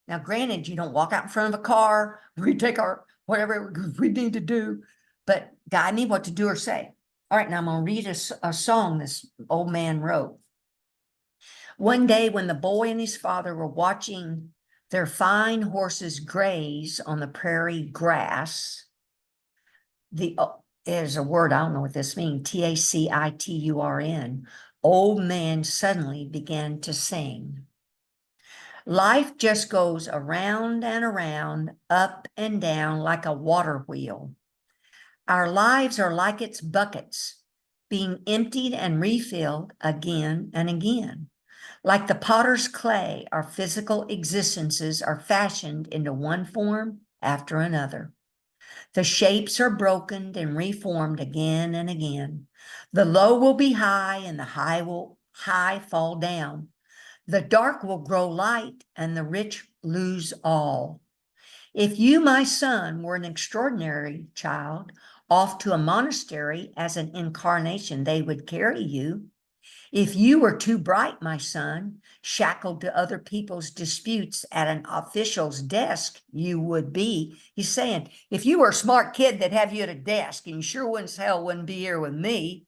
Now, granted, you don't walk out in front of a car. We take our whatever we need to do, but guide me what to do or say. All right, now I'm going to read a song this old man wrote. One day when the boy and his father were watching their fine horses graze on the prairie grass, there's a word, I don't know what this means, Taciturn, old man suddenly began to sing. Life just goes around and around, up and down like a water wheel. Our lives are like its buckets, being emptied and refilled again and again. Like the potter's clay, our physical existences are fashioned into one form after another. The shapes are broken and reformed again and again. The low will be high and the high fall down. The dark will grow light and the rich lose all. If you, my son, were an extraordinary child, off to a monastery as an incarnation, they would carry you. If you were too bright, my son, shackled to other people's disputes at an official's desk, you would be. He's saying, if you were a smart kid, they'd have you at a desk, and you sure wouldn't be here with me.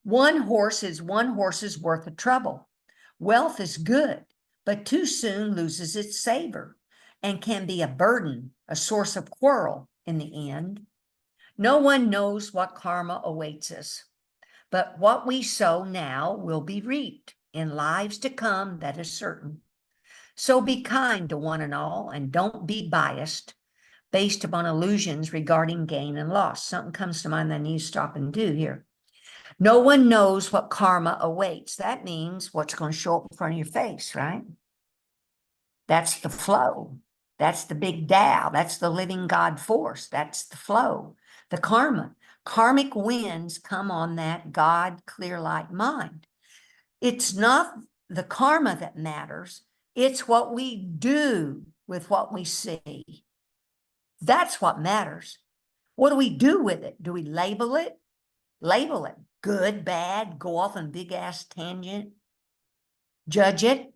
One horse is worth the trouble. Wealth is good, but too soon loses its savor and can be a burden, a source of quarrel in the end. No one knows what karma awaits us, but what we sow now will be reaped in lives to come, that is certain. So be kind to one and all, and don't be biased based upon illusions regarding gain and loss. Something comes to mind that I need to stop and do here. No one knows what karma awaits. That means what's going to show up in front of your face, right? That's the flow. That's the big Tao. That's the living God force. That's the flow, the karma. Karmic winds come on that God clear light mind. It's not the karma that matters. It's what we do with what we see. That's what matters. What do we do with it? Do we label it? Label it. Good, bad, go off on big ass tangent. Judge it.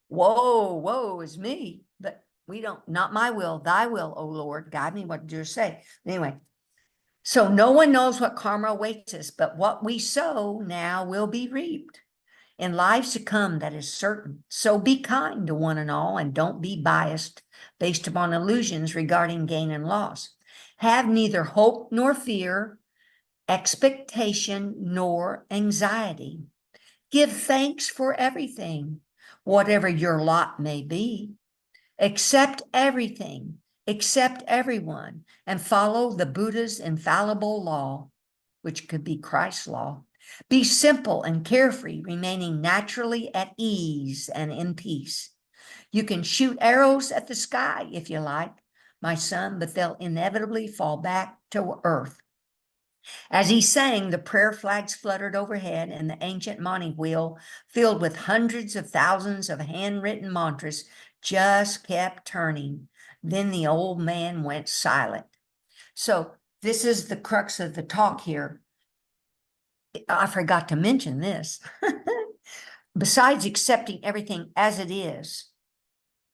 Woe is me. But we don't, not my will, thy will, O Lord, guide me what to do or say. Anyway, so no one knows what karma awaits us, but what we sow now will be reaped. In lives to come, that is certain. So be kind to one and all, and don't be biased based upon illusions regarding gain and loss. Have neither hope nor fear, expectation nor anxiety. Give thanks for everything, whatever your lot may be. Accept everything, accept everyone, and follow the Buddha's infallible law, which could be Christ's law. Be simple and carefree, remaining naturally at ease and in peace. You can shoot arrows at the sky if you like, my son, but they'll inevitably fall back to earth. As he sang, the prayer flags fluttered overhead, and the ancient money wheel, filled with hundreds of thousands of handwritten mantras, just kept turning. Then the old man went silent. So this is the crux of the talk here. I forgot to mention this. Besides accepting everything as it is,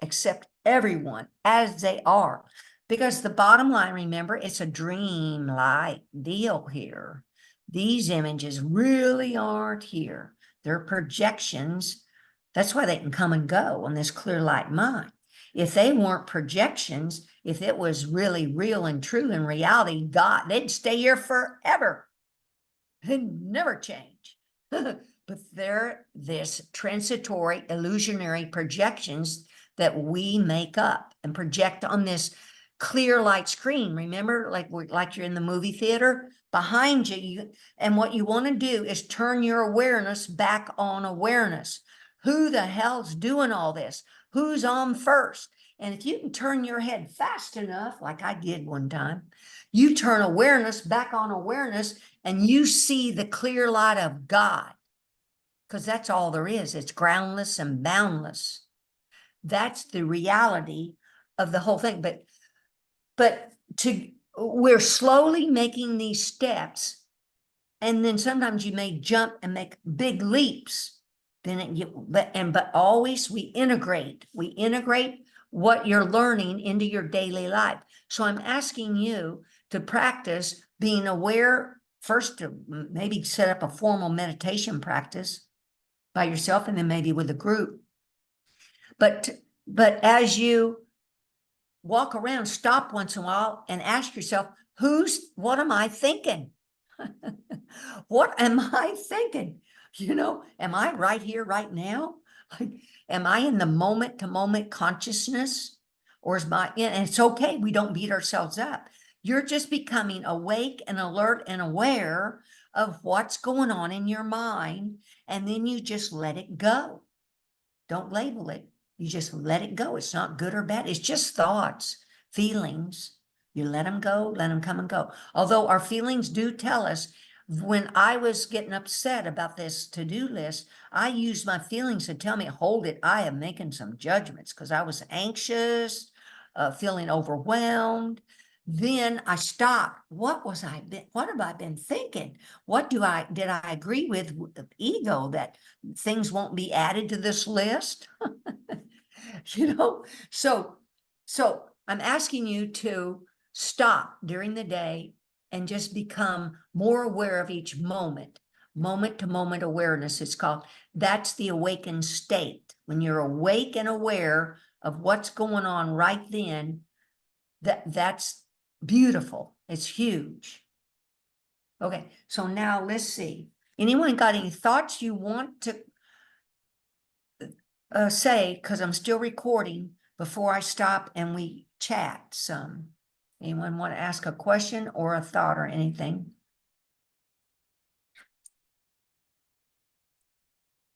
accept everyone as they are. Because the bottom line, remember, it's a dream-like deal here. These images really aren't here. They're projections. That's why they can come and go on this clear light mind. If they weren't projections, if it was really real and true in reality, God, they'd stay here forever. They'd never change. But they're this transitory, illusionary projections that we make up and project on this clear light screen. Remember, like you're in the movie theater behind you, and what you want to do is turn your awareness back on awareness. Who the hell's doing all this? Who's on first? And if you can turn your head fast enough, like I did one time, you turn awareness back on awareness and you see the clear light of God. Because that's all there is. It's groundless and boundless. That's the reality of the whole thing. But we're slowly making these steps, and then sometimes you may jump and make big leaps. But always we integrate what you're learning into your daily life. So I'm asking you to practice being aware first, to maybe set up a formal meditation practice by yourself and then maybe with a group. But as you walk around, stop once in a while and ask yourself, what am I thinking? What am I thinking? Am I right here, right now? Am I in the moment to moment consciousness? Or and it's okay, we don't beat ourselves up. You're just becoming awake and alert and aware of what's going on in your mind. And then you just let it go. Don't label it. You just let it go. It's not good or bad. It's just thoughts, feelings. You let them go, let them come and go. Although our feelings do tell us, when I was getting upset about this to-do list, I used my feelings to tell me, hold it, I am making some judgments because I was anxious, feeling overwhelmed. Then I stopped. What have I been thinking? Did I agree with the ego that things won't be added to this list? So I'm asking you to stop during the day and just become more aware of each moment to moment awareness. It's called, that's the awakened state. When you're awake and aware of what's going on right then, that's beautiful. It's huge. Okay, so now let's see. Anyone got any thoughts you want to say, because I'm still recording, before I stop and we chat some? Anyone want to ask a question or a thought or anything?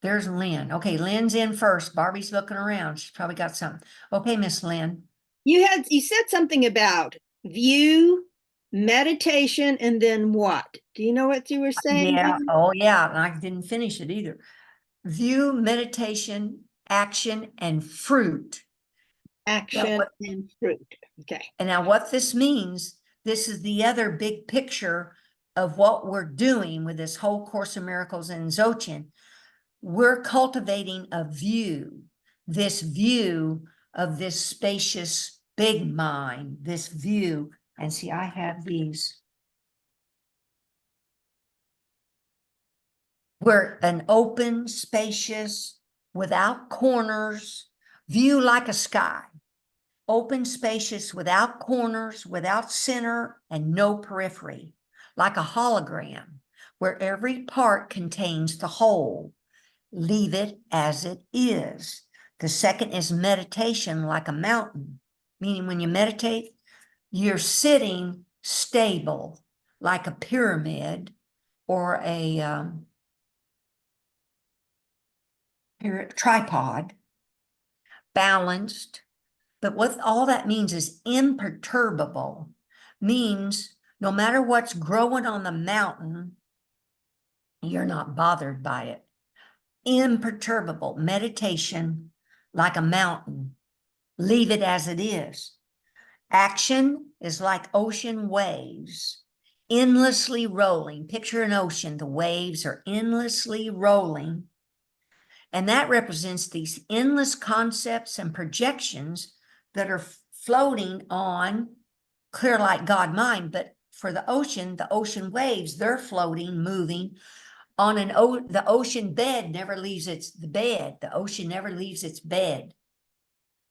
There's Lynn. Okay, Lynn's in first. Barbie's looking around. She's probably got something. Okay, Miss Lynn. You said something about view, meditation, and then what? Do you know what you were saying? Yeah. Oh, yeah. And I didn't finish it either. View, meditation, action, and fruit. Action and fruit. Okay. And now what this means, this is the other big picture of what we're doing with this whole Course in Miracles and Dzogchen. We're cultivating a view, this view of this spacious big mind, this view. And see, I have these. We're an open, spacious, without corners, view like a sky. Open, spacious, without corners, without center, and no periphery, like a hologram, where every part contains the whole. Leave it as it is. The second is meditation, like a mountain, meaning when you meditate, you're sitting stable, like a pyramid or a tripod, balanced. But what all that means is imperturbable, means no matter what's growing on the mountain, you're not bothered by it. Imperturbable meditation, like a mountain. Leave it as it is. Action is like ocean waves. endlessly rolling. Picture an ocean. The waves are endlessly rolling. And that represents these endless concepts and projections that are floating on clear like God mind. But for the ocean waves, they're floating, moving on the ocean bed never leaves the bed. The ocean never leaves its bed.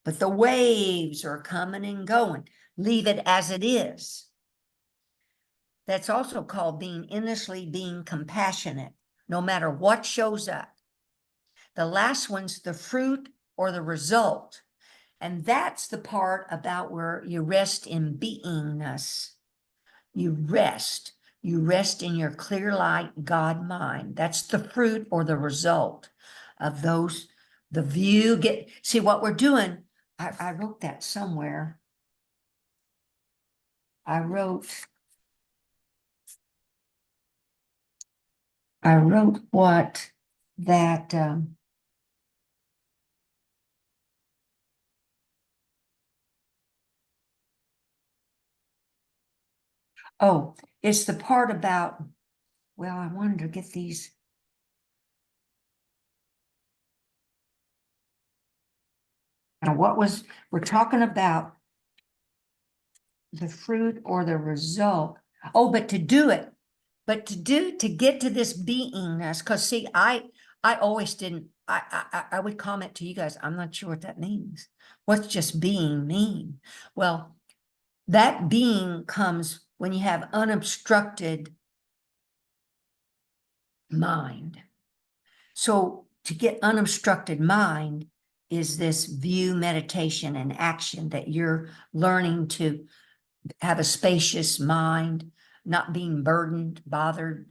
But the waves are coming and going. Leave it as it is. That's also called being endlessly being compassionate, no matter what shows up. The last one's the fruit or the result. And that's the part about where you rest in beingness. You rest in your clear light God mind. That's the fruit or the result of those, the view. See what we're doing. I wrote that somewhere. I wrote what that, oh, it's the part about, well, I wanted to get these. Now, we're talking about the fruit or the result. Oh, but to get to this beingness, because see, I always didn't, I would comment to you guys, I'm not sure what that means. What's just being mean? Well, that being comes when you have unobstructed mind. So to get unobstructed mind is this view, meditation, and action that you're learning to have a spacious mind, not being burdened, bothered,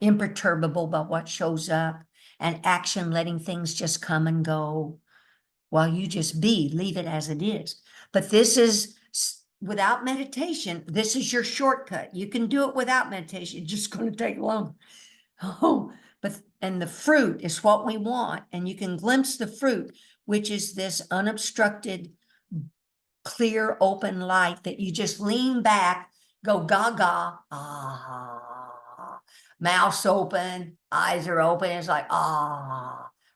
imperturbable by what shows up, and action, letting things just come and go while you just leave it as it is. But this is without meditation, this is your shortcut. You can do it without meditation. It's just going to take long. Oh, and the fruit is what we want. And you can glimpse the fruit, which is this unobstructed, clear, open light that you just lean back, go gaga, mouth's open, eyes are open. It's like,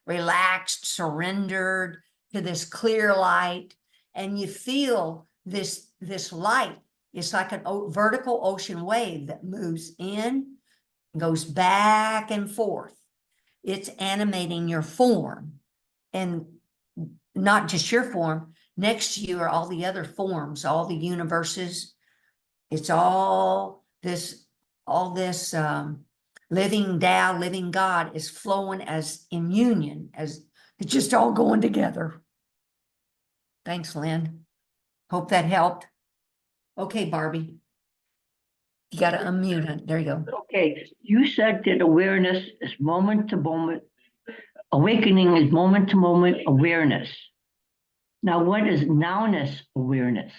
relaxed, surrendered to this clear light. And you feel this light. It's like a vertical ocean wave that moves in, goes back and forth. It's animating your form, and not just your form. Next to you are all the other forms, all the universes. It's all this living Tao, living God is flowing as in union, as it's just all going together. Thanks, Lynn. Hope that helped. Okay, Barbie. You got to unmute it. There you go. Okay, you said that awareness is moment to moment. Awakening is moment to moment awareness. Now, what is nowness awareness?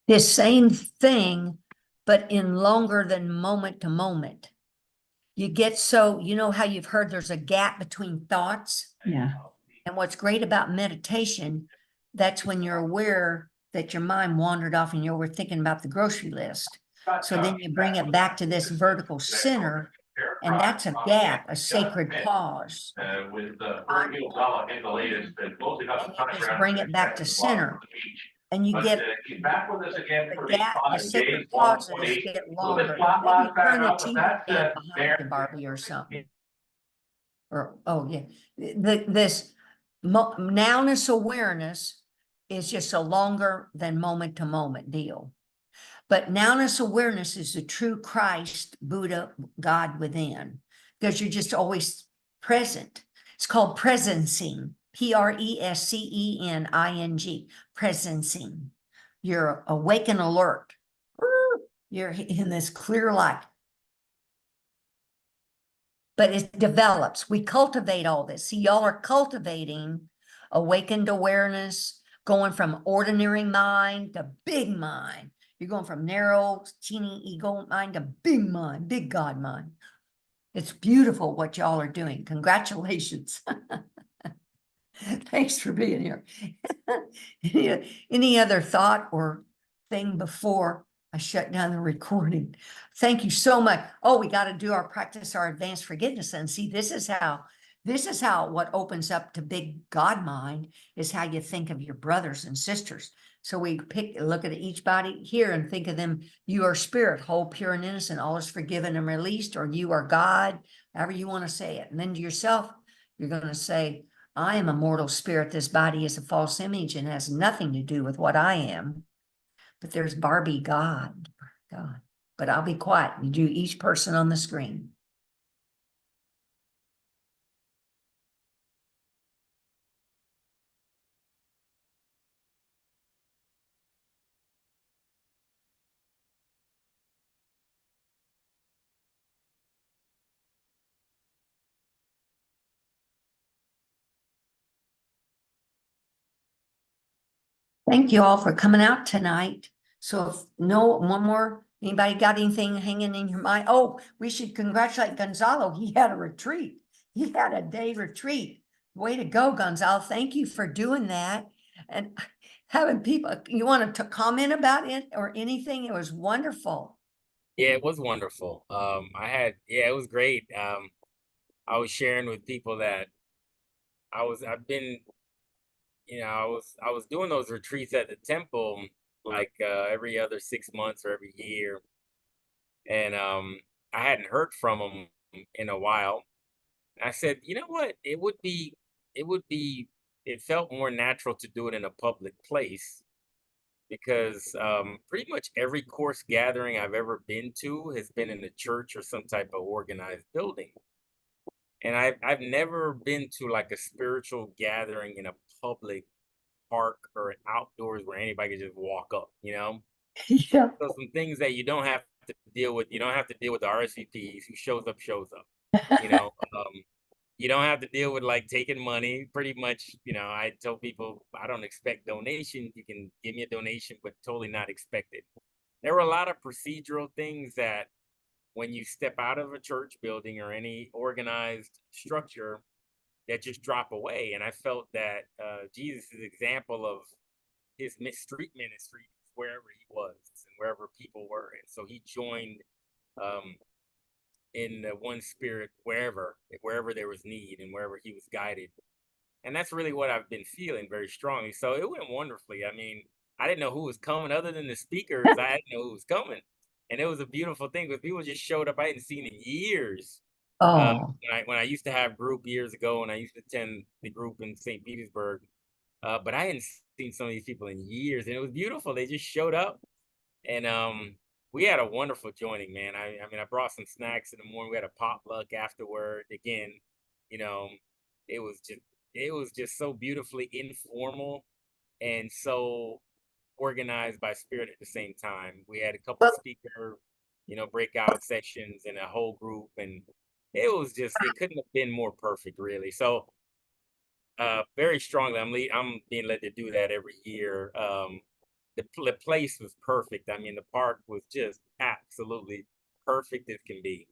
The same thing, but in longer than moment to moment. You get you know how you've heard there's a gap between thoughts? Yeah. And what's great about meditation, that's when you're aware that your mind wandered off and you were thinking about the grocery list. So then you bring it back to this vertical center, and that's a gap, a sacred pause. With the $4 million in the latest, and closing up the Just bring it back to center. And you get he's back with us again for the gap, the 5 sacred days, pauses 120. get So longer. this flat Maybe line's back turn the up, TV but stand that's behind you, Barbie, or something. Or, oh yeah, this nowness awareness is just a longer than moment to moment deal. But nowness awareness is the true Christ, Buddha, God within, because you're just always present. It's called presencing, presencing, presencing. You're awake and alert. You're in this clear light. But it develops. We cultivate all this. See, y'all are cultivating awakened awareness, going from ordinary mind to big mind. You're going from narrow, teeny ego mind to big mind, big God mind. It's beautiful what y'all are doing. Congratulations. Thanks for being here. Any other thought or thing before I shut down the recording. Thank you so much. Oh, we got to do our practice, our advanced forgiveness. And see, this is how what opens up to big God mind is how you think of your brothers and sisters. So we look at each body here and think of them. You are spirit, whole, pure, and innocent. All is forgiven and released, or you are God, however you want to say it. And then to yourself, you're going to say, I am a mortal spirit. This body is a false image and has nothing to do with what I am. But there's Barbie God. But I'll be quiet. You do each person on the screen. Thank you all for coming out tonight. So if anybody got anything hanging in your mind? Oh, we should congratulate Gonzalo. He had a retreat. He had a day retreat. Way to go, Gonzalo. Thank you for doing that. And having people, you want to comment about it or anything? It was wonderful. Yeah, it was wonderful. It was great. I was sharing with people that I was doing those retreats at the temple like every other 6 months or every year. And I hadn't heard from them in a while. I said, you know what? It felt more natural to do it in a public place because pretty much every course gathering I've ever been to has been in a church or some type of organized building. And I've never been to like a spiritual gathering in a public park or outdoors where anybody can just walk up, you know? Yeah. So some things that you don't have to deal with. You don't have to deal with the RSVPs. Who shows up, shows up. You know, you don't have to deal with like taking money. Pretty much, I tell people I don't expect donations. You can give me a donation, but totally not expect it. There were a lot of procedural things that when you step out of a church building or any organized structure that just drop away. And I felt that Jesus' example of his street ministry wherever he was and wherever people were. And so he joined in the one spirit wherever there was need and wherever he was guided. And that's really what I've been feeling very strongly. So it went wonderfully. I mean, I didn't know who was coming other than the speakers. I didn't know who was coming. And it was a beautiful thing because people just showed up I hadn't seen in years. Oh, When I used to have group years ago and I used to attend the group in St. Petersburg, but I hadn't seen some of these people in years, and it was beautiful. They just showed up, and we had a wonderful joining, man. I mean, I brought some snacks in the morning. We had a potluck afterward. Again, you know, it was just so beautifully informal and so organized by spirit at the same time. We had a couple of speaker, breakout sessions and a whole group, and it couldn't have been more perfect, really. So very strongly, I'm being led to do that every year. The place was perfect. I mean, the park was just absolutely perfect as can be.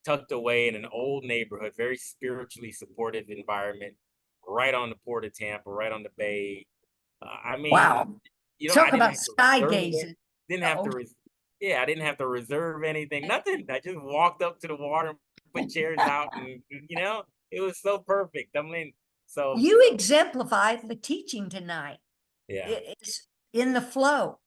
Tucked away in an old neighborhood, very spiritually supportive environment, right on the port of Tampa, right on the bay. I mean, wow. I Talk didn't about have to sky reserve gazing. Didn't have to, I didn't have to reserve anything, nothing. I just walked up to the water, put chairs out, and it was so perfect. I mean, so You exemplified the teaching tonight. yeah, It's in the flow.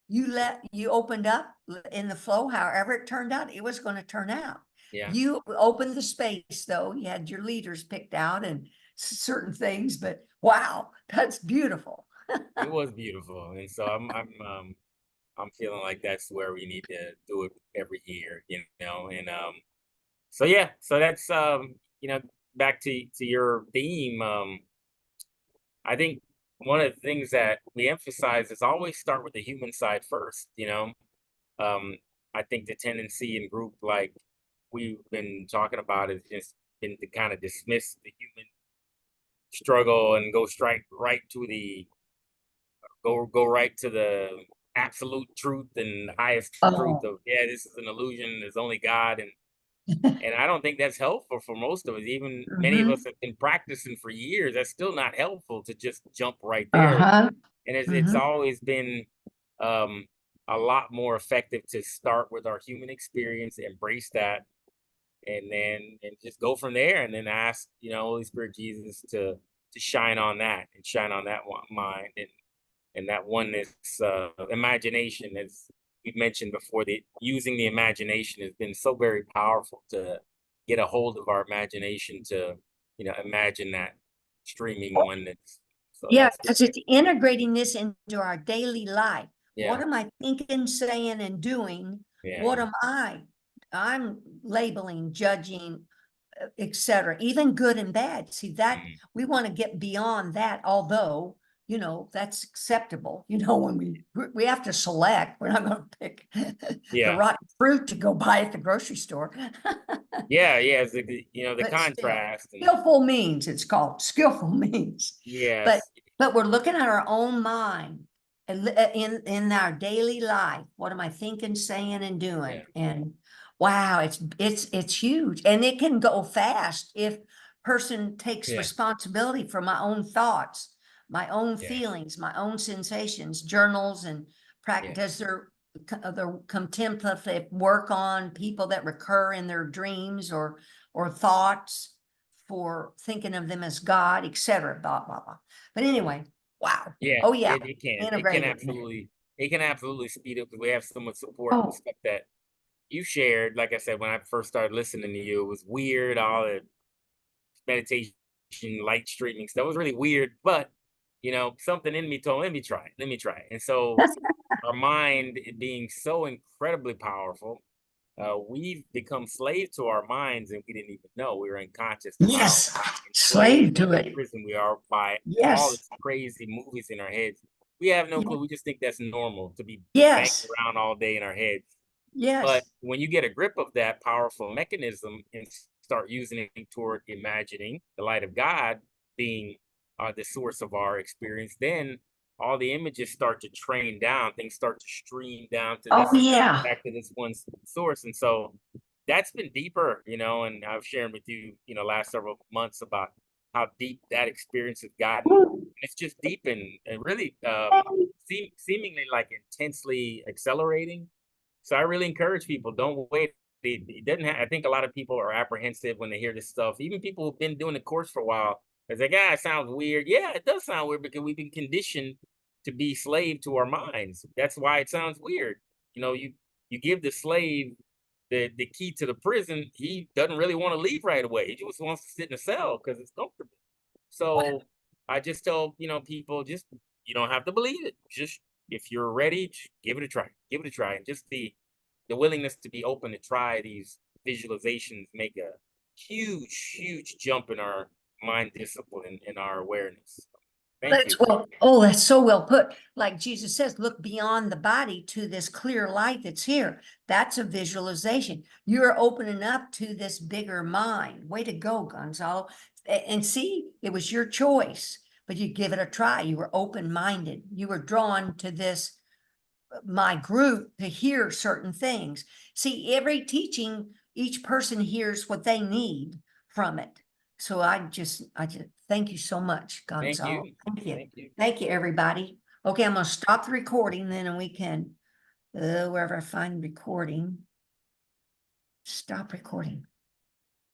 You opened up in the flow, however it turned out, it was going to turn out. yeah. You opened the space though. You had your leaders picked out and certain things, but wow, that's beautiful. It was beautiful, and so I'm feeling like that's where we need to do it every year, and so yeah, so that's back to your theme. I think one of the things that we emphasize is always start with the human side first. I think the tendency in group like we've been talking about has just been to kind of dismiss the human struggle and go right to the absolute truth and highest truth of this is an illusion, there's only God, and I don't think that's helpful for most of us. Even many of us have been practicing for years. That's still not helpful to just jump right there. And it's always been a lot more effective to start with our human experience, embrace that, and then and just go from there, and then ask, Holy Spirit, Jesus, to shine on that and shine on that mind and that oneness. Imagination, as we've mentioned before, that using the imagination has been so very powerful to get a hold of our imagination to imagine that streaming oneness. So Yeah, that's because it's integrating this into our daily life. What yeah, am I thinking, saying, and doing? yeah, What am I? I'm labeling, judging, etc., even good and bad. See that mhm, we want to get beyond that, although that's acceptable. When we have to select, we're not going to pick the yeah, rotten fruit to go buy at the grocery store. yeah. It's the But still, contrast and skillful means, it's called skillful means. But yes, we're looking at our own mind in our daily life. What am I thinking, saying, and doing? yeah, And wow, it's huge, and it can go fast if person takes yeah, responsibility for my own thoughts, my own yeah, feelings, my own sensations, journals, and yeah, practice their contemplative work on people that recur in their dreams or thoughts for thinking of them as God, etc. Blah blah blah. But anyway, wow. yeah. Oh yeah, It can integrated. absolutely speed up because we have so much support and Oh, stuff that you shared. Like I said, when I first started listening to you, it was weird. All the meditation, light streaming stuff was really weird, but something in me told, let me try it, And so our mind being so incredibly powerful, we've become slave to our minds and we didn't even know. We were unconscious to how yes, slave enslaved to and in it. prison we are by all Yes, these crazy movies in our heads. We have no ye- clue. We just think that's normal to be banging yes, around all day in our heads. But yes. when you get a grip of that powerful mechanism and start using it toward imagining the light of God being the source of our experience, then all the images start to train down. Things start to stream down to Oh this, yeah. back to this one source. And so that's been deeper, and I've shared with you, last several months about how deep that experience has gotten. It's just deep and really seemingly like intensely accelerating. So I really encourage people, don't wait. It doesn't have, I think a lot of people are apprehensive when they hear this stuff. Even people who've been doing the course for a while, it's like, it sounds weird. Yeah, it does sound weird because we've been conditioned to be slave to our minds. That's why it sounds weird. You give the slave the key to the prison, he doesn't really want to leave right away. He just wants to sit in a cell because it's comfortable. So I just tell, people, just you don't have to believe it. Just if you're ready, give it a try. Give it a try. And just the willingness to be open to try these visualizations make a huge jump in our mind discipline and our awareness. Thank you. That's so well put. Like Jesus says, look beyond the body to this clear light that's here. That's a visualization. You're opening up to this bigger mind. Way to go, Gonzalo. And see, it was your choice, but you give it a try. You were open-minded. You were drawn to this, my group, to hear certain things. See, every teaching, each person hears what they need from it. So I just thank you so much, Thank Gonzalo. you. Thank you. Thank you. Thank you, everybody. Okay, I'm gonna stop the recording then, and we can, wherever I find recording. Stop recording.